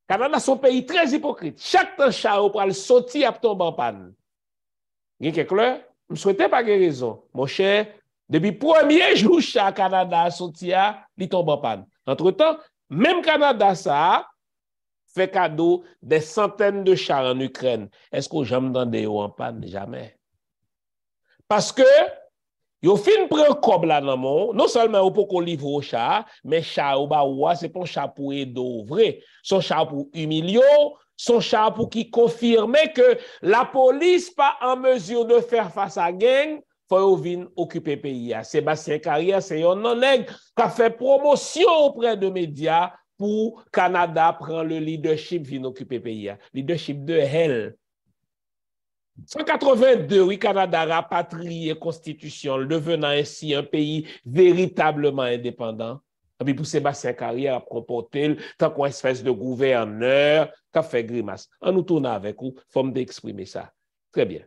Canada, son pays très hypocrite. Chaque temps char pour le sortir, à tomber en panne. Il y a clair? Je ne souhaitais pas qu'il raison. Mon cher, depuis le premier jour, char Canada a sorti, il tombe en panne. Entre-temps, même Canada, ça fait cadeau des centaines de chars en Ukraine. Est-ce que j'aime dans des en panne? Jamais. Parce que, yo fin prend cob là dans mon, non seulement au pour qu'on livre au chat, mais chat au bas c'est pas un chat pour aider vrai, son chat pour humilier, son chat pour qui confirmer que la police pas en mesure de faire face à gang, faut venir occuper pays. Sébastien Carrière, c'est un non-nègre qui a fait promotion auprès de médias pour Canada prend le leadership vient occuper pays. Leadership de hell. 182, oui, Canada rapatrié constitution, devenant ainsi un pays véritablement indépendant. Et puis pour Sébastien Carrière a comporté tant qu'une espèce de gouverneur qui a fait grimace. On nous tourne avec vous, il faut d'exprimer ça. Très bien.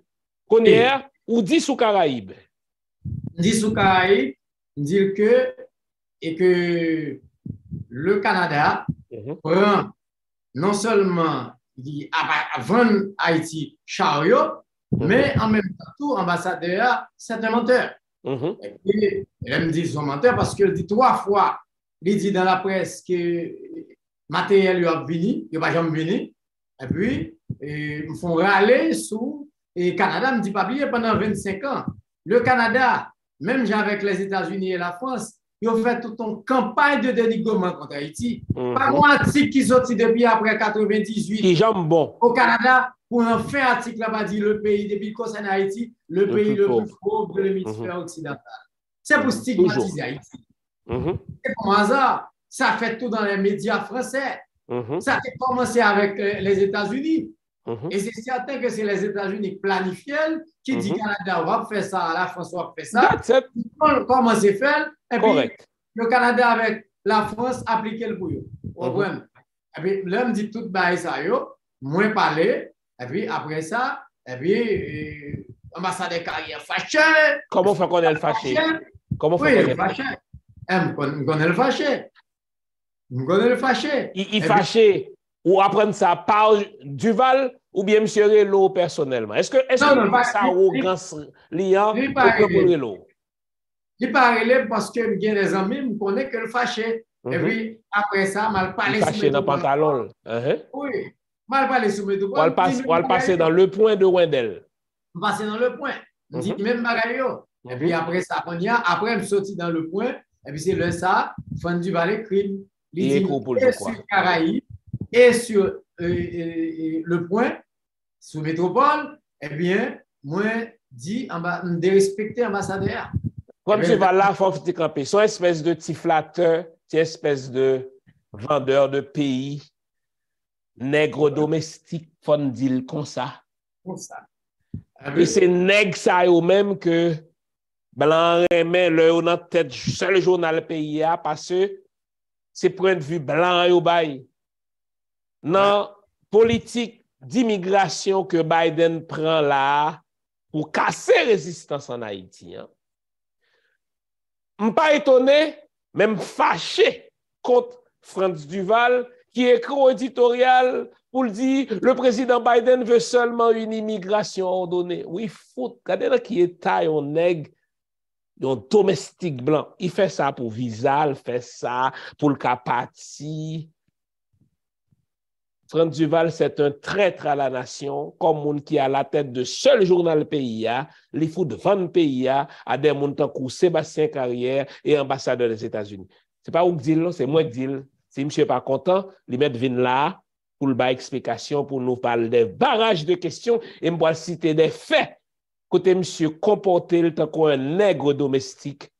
Connière, ou dit sous Caraïbes? Dit sous Caraïbes, dire que, et que le Canada prend non seulement avant Haïti chariot, mais en même temps, tout ambassadeur, c'est un menteur. Et elle me dit son menteur parce qu'il dit 3 fois, il dit dans la presse que matériel lui a venu, il va jamais venir. Et puis, ils me font râler sous, et Canada me dit papier pendant 25 ans. Le Canada, même avec les États-Unis et la France, ils ont fait toute une campagne de dénigrement contre Haïti. Pas un article qui sorti depuis après 98 qui jambe bon au Canada pour en faire un article là-bas dit le pays depuis qu'on concerne Haïti, le pays le plus pauvre de l'hémisphère occidental. C'est pour stigmatiser Haïti. Et comme hasard, ça fait tout dans les médias français. Ça a commencé avec les États-Unis. Et c'est certain que c'est les États-Unis planifient qui dit Canada va faire ça, la France va faire ça. Comment c'est fait? Et puis le Canada avec la France applique le bouillon. Et puis là, me dit tout bail ça, moins parler. Et puis après ça, et puis ambassadeur Carrière fâché. Comment fait qu'on est fâché? Comment fait qu'on est fâché? On connaît le fâché. On connaît le fâché. Il fâché ou apprendre ça par Duval ou bien monsieur Relo personnellement? Est-ce que ça ou grand liant pour Relo? Il parle parce que j'ai des amis, je connais que le fâché. Et puis après ça, mal parlé. Fâché dans le pantalon. Oui, mal parlé sur mes On va passer dans le point de Wendell. On passe dans le point. On dit même bagaille. Et puis après ça, après me sorti dans le point. Et puis c'est le ça, Fandu Valley crime. Et sur Caraïbes et sur le point, sous métropole, eh bien, moi, dit de respecter l'ambassadeur. Comme tu vas là, il faut te camper. Son espèce de petit flatteur, une espèce de vendeur de pays, nègre domestique, font dire comme ça. Comme ça. Et c'est nègre ça ou même que blanc remet le dans tête seul journal pays parce que c'est point de vue blanc et au bail. Dans politique d'immigration que Biden prend là pour casser résistance en Haïti. Je ne suis pas étonné, même fâché contre Frantz Duval qui écrit au éditorial pour dire le président Biden veut seulement une immigration ordonnée. Oui, faut. Regardez qui est taille, on nègre. Un domestique blanc, il fait ça pour visa, il fait ça pour le capati. Franz Duval, c'est un traître à la nation, comme monde qui est à la tête de seul journal pays, les fous de 20 pays, à des montants comme Sébastien Carrière et ambassadeur des États-Unis. C'est pas où que dit, c'est moi qui dis. Si monsieur n'est pas content, il met vin là pour le bas explication, pour nous parler des barrages de questions et me citer des faits. Côté monsieur comporté le tant qu'un nègre domestique,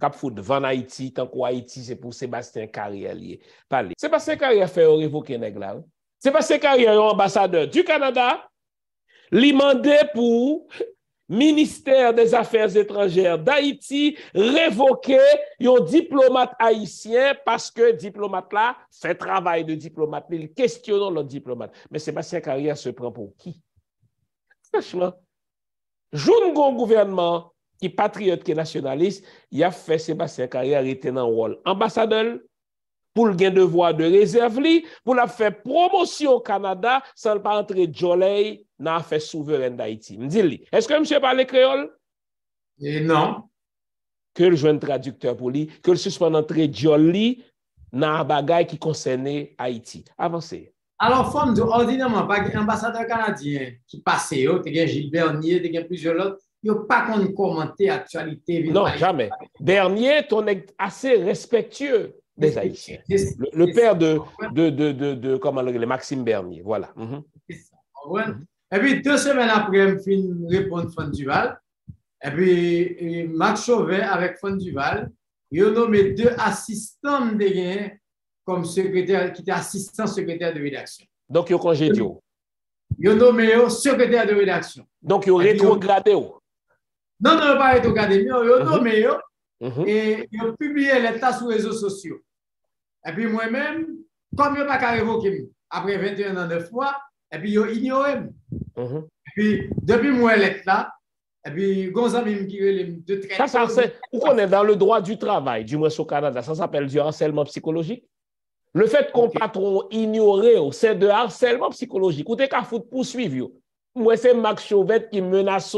cap fout devant Haïti, tant qu'Haïti, c'est pour Sébastien Carrière lié. Parlez. Sébastien Carrière fait révoquer nègre là. Sébastien Carrière, ambassadeur du Canada, lui mandé pour ministère des Affaires étrangères d'Haïti révoquer un diplomate haïtien parce que diplomate là fait travail de diplomate, il questionne le diplomate. Mais Sébastien Carrière se prend pour qui? Franchement, joue un gouvernement qui est patriote, qui est nationaliste, il a fait Sébastien Carrière était dans le rôle ambassadeur pour le gain de devoir de réserve, pour la faire promotion au Canada sans pas entrer Jolay dans l'affaire souveraine d'Haïti. Me dis-lui, est-ce que monsieur parle créole? Non. Que le joint traducteur pour lui, que le suspend entrer Jolly dans la bagaille qui concernait Haïti. Avancez. Alors, forme de ordinairement, pas ambassadeur canadien qui passait, tu as Gilles Bernier, tu as plusieurs autres, il n'y a pas qu'on commenter l'actualité. Non, jamais. Bernier, ton est assez respectueux des Haïtiens. Le père de comment le Maxime Bernier, voilà. Et puis, 2 semaines après, je finis répondre Franz Duval. Et puis, Max Chauvet avec Franz Duval, ils ont nommé 2 assistants de gain comme secrétaire, qui étaient assistants secrétaire de rédaction. Donc, ils ont congédié. Ils ont nommé secrétaire de rédaction. Donc, ils ont rétrogradé. Non, pas rétrogradé, ils ont nommé et ils ont publié l'état sur les réseaux sociaux. Et puis, moi-même, comme ils n'ont pas révoqué après 21 ans de fois, et puis ils ont ignoré. Et puis, depuis moi, là, et puis, Gonzame qui de traite. Ça, on est dans le droit du travail, du moins au Canada, ça s'appelle du harcèlement psychologique. Le fait qu'on patron ignoré, c'est de harcèlement psychologique. Ou t'es qu'à foutre poursuivre. Moi, c'est Max Chauvet qui menace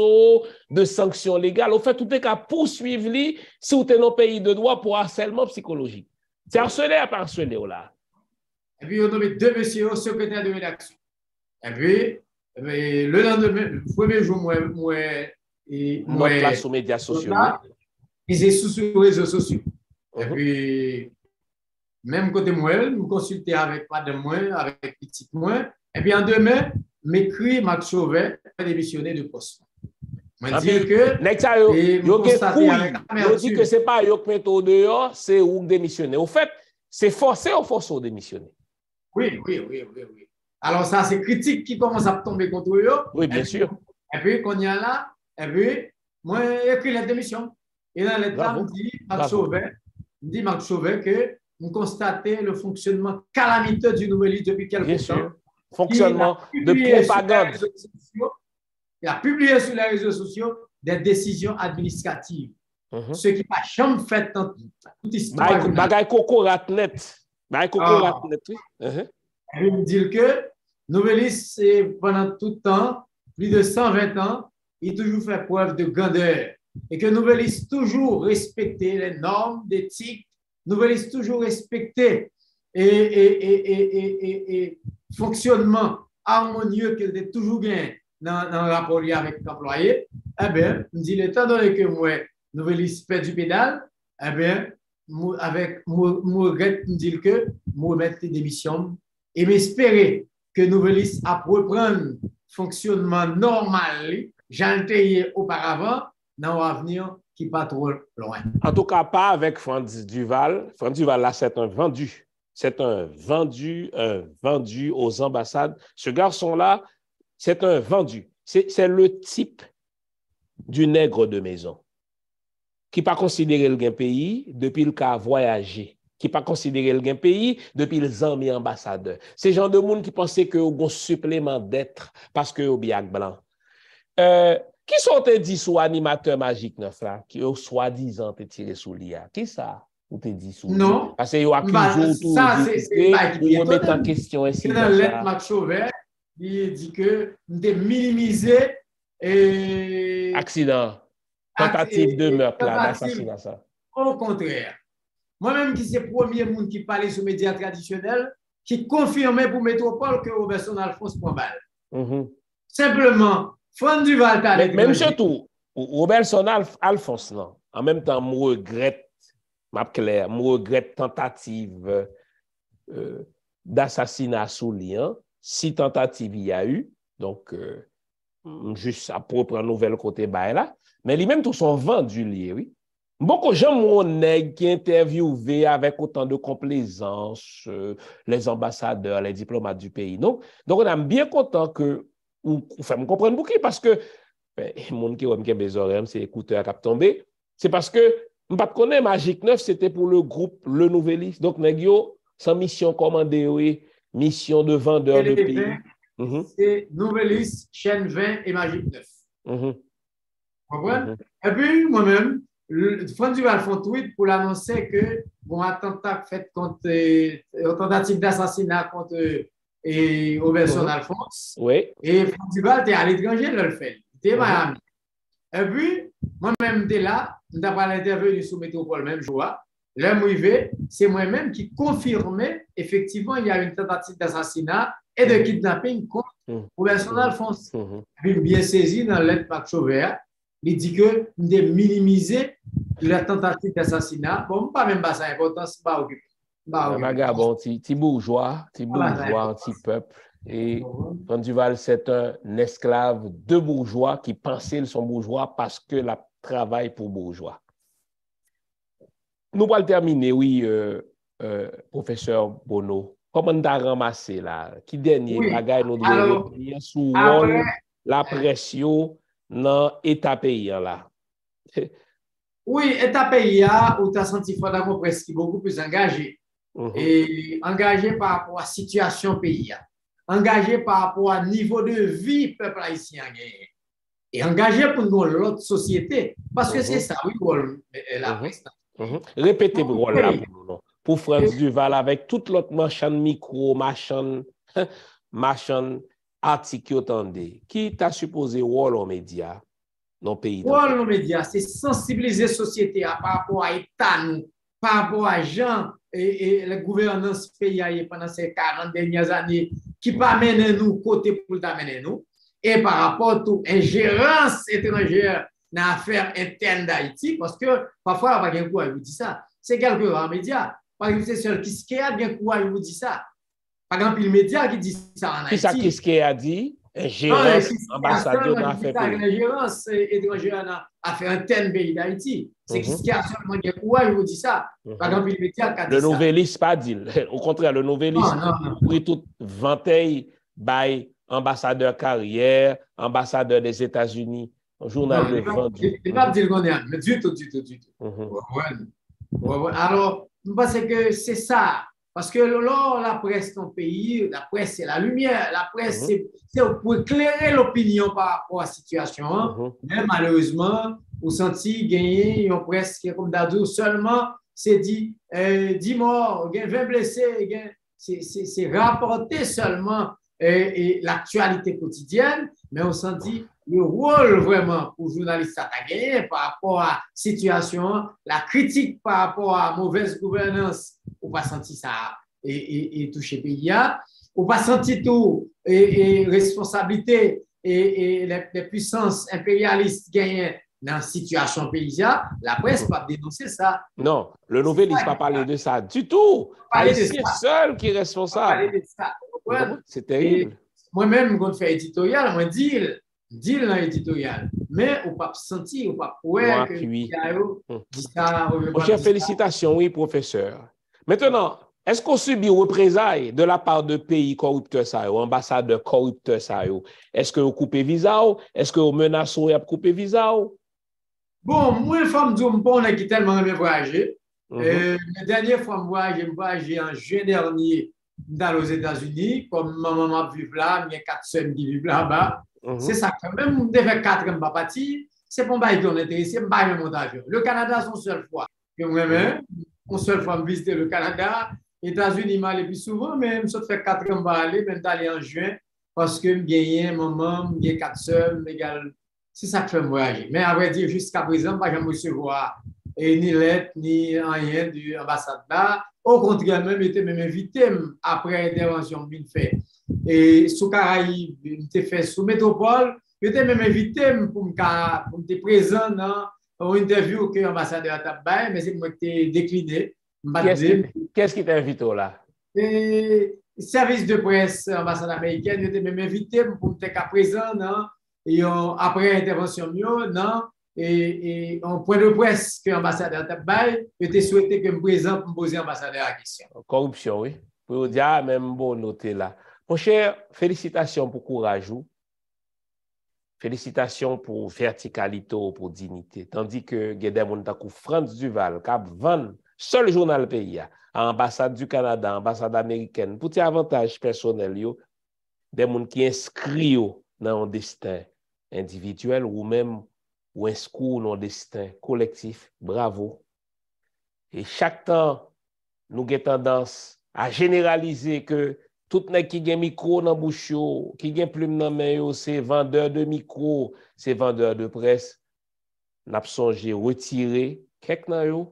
de sanctions légales. Au fait, tout est qu'à poursuivre lui si vous êtes dans le pays de droit pour harcèlement psychologique. C'est harcelé à pas harcelé là. Et puis, on a nommé 2 messieurs secrétaires de rédaction. Et puis, le lendemain, le premier jour, moi, place aux médias sociaux. Ils sont sur les réseaux sociaux. Et puis, même côté moi, je me consultais avec madame moi, avec petite moi. Et puis, en demain, m'écrit Max Chauvet, démissionné de poste. Je dis que. Il dit que ce n'est pas eux qui mettent au dehors, c'est eux qui démissionnent. Au fait, c'est forcé ou forcé de démissionner? Oui. Alors, ça, c'est critique qui commence à tomber contre eux. Oui, bien sûr. Et puis, quand il y a là, et puis, moi, j'ai écrit la démission. Et dans l'état, me dit Max Chauvet que nous constatons le fonctionnement calamiteux du Nouvelliste depuis quelques temps. Fonctionnement de propagande. Il a publié sur les réseaux sociaux des décisions administratives. Ce qui n'a jamais fait dans toute histoire. Bagay Coco Ratnet. Il me dit que Nouvelliste, pendant tout le temps, plus de 120 ans, il a toujours fait preuve de grandeur. Et que Nouvelliste toujours respecté les normes d'éthique, Nouvelliste toujours respecté et fonctionnement harmonieux qu'elle a toujours gagné dans le rapport avec l'employé. Eh bien, il me dit, étant donné que moi, Nouvelliste fait du pédale, eh bien, avec moi, me dit que moi, mettre des démissions et m'espérer que Nouvelliste a reprendre fonctionnement normal, j'en ai auparavant, dans l'avenir qui n'est pas trop loin. En tout cas, pas avec Franz Duval. Franz Duval, là, c'est un vendu. C'est un vendu aux ambassades. Ce garçon-là, c'est un vendu. C'est le type du nègre de maison qui n'a pas considéré le pays depuis le cas voyager, qui n'a pas considéré le pays depuis les amis ambassadeurs. C'est genre de monde qui pensait que vous avez un supplément d'être parce que vous avez blanc. Qui sont dit sous animateur magique neuf là, qui au soi-disant te tiré sous l'IA? Qui ça? Ou te dit sous? Non. Parce que vous accusez tout. Ça, c'est vous remettez en question ainsi. Dans lettre Max Chauvet, il dit que vous avez minimisé accident. Tentative de meurtre, d'assassinat, ça. Au contraire. Moi-même, qui c'est le premier monde qui parlait sur les médias traditionnels, qui confirmait pour Métropole que Robertson Alphonse prend balle. Mhm. Simplement, Franck Duval t'a l'étranger. Même surtout, Robertson Alphonse, non. En même temps, je regrette tentative d'assassinat sous lien. Si tentative il y a eu, donc juste à prendre nouvelle côté bail là, mais les mêmes tous sont vendus liés, oui. Beaucoup de gens m'ont qui interviewé avec autant de complaisance les ambassadeurs, les diplomates du pays. Non? Donc, on est bien content que vous comprenez beaucoup parce que le monde qui a des oreilles, c'est écouteur qui a tombé. C'est parce que je ne connais pas Magic 9, c'était pour le groupe Le Nouvelliste. Donc, Negio, sans mission commandée, oui, mission de vendeur de pays. C'est Nouvelliste, Chaîne 20 et Magic 9. Vous comprenez? Et puis, moi-même, Franck Duval font tweet pour l'annoncer que bon attentat fait contre tentative d'assassinat contre Robertson Alphonse. Oui. Et Franck Duval était à l'étranger, le fait. Il était à Miami. Et puis, moi-même, j'étais là, d'après l'interview sous Métropole même jour. L'homme arrivé, c'est moi-même qui confirmait effectivement il y a une tentative d'assassinat et de kidnapping contre Robertson Alphonse. Puis bien saisi dans l'aide Pac Chauvert, il dit que nous devons minimiser la tentative d'assassinat. Bon, pas même pas ça importance, pas occupé. Vagabond, petit bourgeois, petit peuple. Et Franck Duval, c'est un esclave de bourgeois qui pensait son bourgeois parce que la travaille pour bourgeois. Nous allons terminer, oui, professeur Bono. Comment tu as ramassé là? Qui dernier bagaille nous devons retenir sous la pression dans l'État paysan là? Oui, l'État paysan, où tu as senti fondamentalement presque beaucoup plus engagé. Et engagé par rapport à la situation paysan. Engagé par rapport au niveau de vie peuple haïtien. Et engagé pour nous, l'autre société. Parce que c'est ça, oui, la presse. Répétez le rôle là pour nous. Pour France Duval, avec toute l'autre machin micro, machin article attendez. Qui t'a supposé rôle aux médias dans le pays? Rôle aux médias, c'est sensibiliser la société par rapport à l'État, par rapport à gens et la gouvernance pays pendant ces 40 dernières années qui pas mener nous côté pour t'amener nous. Et par rapport à toute ingérence étrangère dans l'affaire interne d'Haïti, parce que parfois, pas bien quoi, il vous dit ça. C'est quelques rares médias. Par exemple, c'est seul qui a bien quoi, il vous dit ça. Par exemple, le média qui dit ça en Haïti. Qui a dit? Ingérence ambassadeur dans l'affaire pays. Ingérence étrangère dans l'affaire interne pays d'Haïti. C'est qui a seulement bien quoi, il vous dit ça. Par exemple, le média qui a dit ça. Le Nouvelliste pas dit. Au contraire, le Nouvelliste pris toute vanteille by ambassadeur carrière, ambassadeur des États-Unis. Un journal de vente. Je ne vais pas dire qu'on est, mais du tout. Alors, je pense que c'est ça. Parce que là, la presse dans le pays, la presse, c'est la lumière. La presse, c'est pour éclairer l'opinion par rapport à la situation. Mais malheureusement, vous sentez gagner une presse qui est comme d'adou seulement, c'est dit 10 morts, 20 blessés, c'est rapporté seulement et l'actualité quotidienne, mais on sent dit le rôle vraiment pour les journalistes à gagner par rapport à la situation, la critique par rapport à la mauvaise gouvernance, on pas senti ça et toucher pays, on pas senti tout et responsabilité et les puissances impérialistes gagnent dans la situation paysanne, la presse va dénoncer ça. Non, le Nouvelliste n'a pas parlé de ça du tout. C'est seul qui est responsable. C'est terrible. Moi-même, quand je fais éditorial, moi, deal dans l'éditorial. Mais on ne peut pas sentir, on ne peut pas pouvoir que ça. Chère félicitations, oui, professeur. Maintenant, est-ce qu'on subit représailles de la part de pays corrupteurs, ambassadeurs corrupteurs? Est-ce que vous coupez visa? Est-ce que vous menacez à couper visa? Bon, moi, je ne sais pas qui tellement aimé voyager. La dernière fois que je voyagé en juin dernier dans les États-Unis, comme ma maman vit là, il y a 4 semaines qui vivent là-bas. C'est ça, quand même, je fais 4 ans, je ne parti. C'est pour moi qui est intéressé, je ne pas mon avion. Le Canada, c'est une seule fois. Une seule fois, je visite le Canada. Les États-Unis, je m'allais plus souvent, mais je fais 4 ans, je vais aller, même d'aller en juin, parce que je gagne maman, je gagne 4 semaines, c'est ça que je fais voyager. Mais à vrai dire, jusqu'à présent, je ne recevoir ni lettre, ni rien de l'ambassade là. Au contraire, même, était même invité après l'intervention bien fait. Et sous Caraïbes, j'étais fait sous métropole, j'étais même invité pour me présent dans une interview que l'ambassadeur a tabay, mais c'est moi qui ai décliné. Qu'est-ce qui t'invite là? Et service de presse ambassade américaine, j'étais même invité pour me être présent et après l'intervention et en point de presse que l'ambassadeur tabay, j'étais souhaité que me présente pour me poser l'ambassadeur la question. Corruption, oui. Pour dire, même bon noter là. Mon cher, félicitations pour courage. Félicitations pour verticalité, pour dignité. Tandis que Gede Mountakou, France Duval, Cap Van, seul journal pays, à l'ambassade du Canada, l'ambassade américaine, pour tes avantages personnels, des gens qui inscrits dans un destin individuel ou même ou inscrits dans un destin collectif. Bravo. Et chaque temps, nous avons tendance à généraliser que tout le monde qui a un micro dans la bouche, qui a un plume dans la main, c'est vendeur de micro, c'est vendeur de presse. Nous avons songé retirer quelqu'un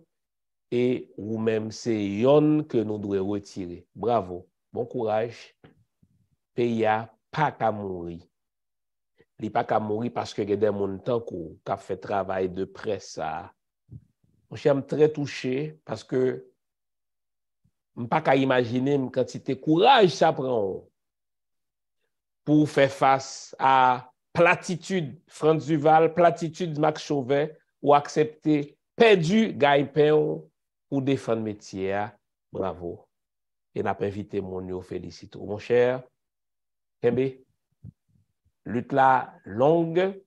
et ou même c'est yon que nous devons retirer. Bravo, bon courage. Pays a pas qu'à mourir. Il pas qu'à mourir parce que il y a des gens qui ont fait travail de presse. Je suis très touché parce que je ne peux pas imaginer la quantité de courage ça prend pour faire face à platitude France Duval, platitude Max Chauvet, ou accepter perdu gagne-pain pour défendre le métier. Bravo. Et n'a pas invité mon félicite. Mon cher, Kembe, lutte là longue,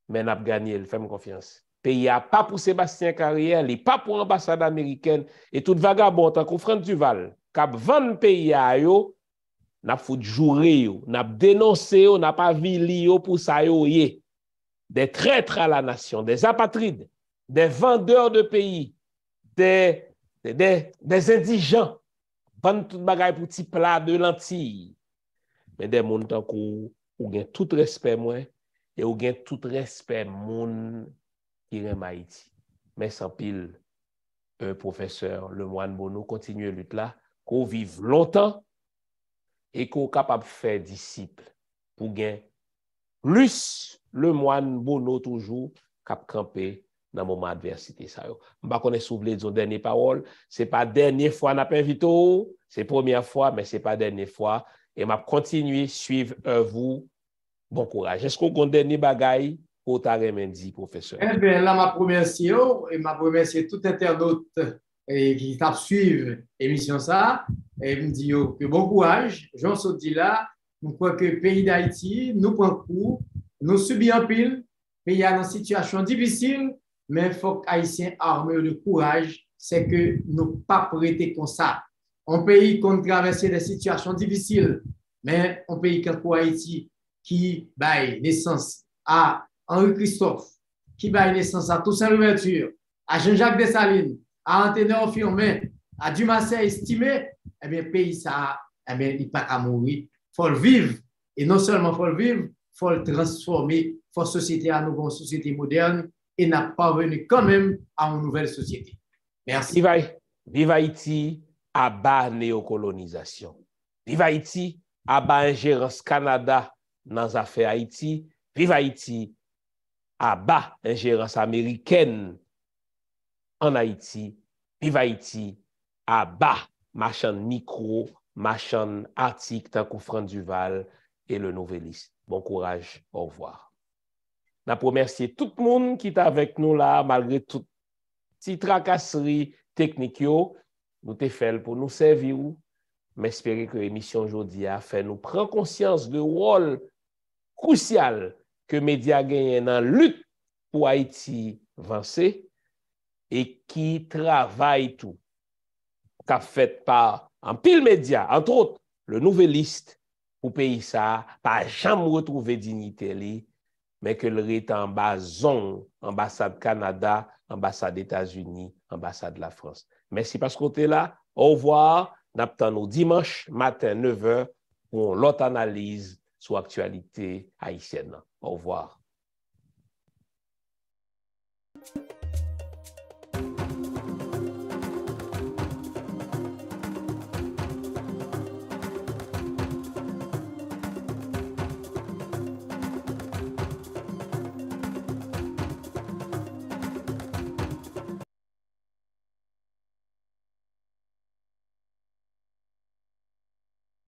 mais n'a pas gagné, fais-moi confiance. Pays a pas pour Sébastien Carrière, il pas pour l'ambassade américaine et tout vagabond tant qu'on France Duval, cap 20 pays a yo, n'a faut jouer yo, n'a dénoncer yo, n'a pas vili yo pour ça yo yé. Des traîtres à la nation, des apatrides, des vendeurs de pays, des indigents, vendent tout bagaille pour petit plat de lentilles. Mais des gens tant qu'on ont tout respect moi et ont tout respect moun qui est Haïti. Mais sans pile, professeur Lemoine Bono continue lutte là, qu'on vive longtemps et qu'on est capable de faire disciple pour gagner plus Lemoine Bono toujours cap camper dans le moment d'adversité. Je ne sais pas si vous voulez dire une dernière parole. Ce n'est pas la dernière fois qu'on a invité, c'est la première fois, mais ce n'est pas la dernière fois. Et je vais continuer à suivre vous. Bon courage. Est-ce qu'on a une dernière bagaille pour Taremendi, professeur? Eh bien, là, ma remercie et ma remercie tout internaute qui t'a suivi l'émission ça et me dit que bon courage. Jean Saudi là, nous crois que le pays d'Haïti, nous prenons coup, nous subissons un pile, pays est dans une situation difficile, mais il faut que les Haïtiens armés de courage, c'est que nous pas prêter comme ça. Un pays qui traverse des situations difficiles, mais un pays comme Haïti qui baille naissance à Henri Christophe, qui va naissance à Toussaint Louverture, à Jean-Jacques Dessalines, à Anténor Firmin, à Dumassé estimé, eh bien, pays ça, eh bien, il n'est pas à mourir. Il faut le vivre. Et non seulement il faut le vivre, il faut le transformer. Il faut société à nouveau, une société moderne et n'a pas venu quand même à une nouvelle société. Merci. Vive Haïti, à bas néocolonisation. Vive Haïti, à bas ingérence Canada dans les affaires Haïti. Vive Haïti, à bas ingérence américaine en Haïti. Vive Haïti, à bas machin micro, machin article, tant que France Duval et le Nouvelliste. Bon courage, au revoir. Je remercie tout le monde qui est avec nous là, malgré toute petite tracasserie technique. Nous te fait pour nous servir. Mais j'espère que l'émission aujourd'hui a fait nous prendre conscience du rôle crucial que les médias gagnent dans la lutte pour Haïti avancer et qui travaille tout, qu'a fait par un pile média, entre autres, le Nouvelliste, pour pays ça, pas jamais retrouver dignité, mais que le est en bas zone, ambassade Canada, ambassade États-Unis, ambassade de la France. Merci parce que t'es là. Au revoir. N'attendons dimanche matin 9h pour l'autre analyse sur l'actualité haïtienne. Au revoir.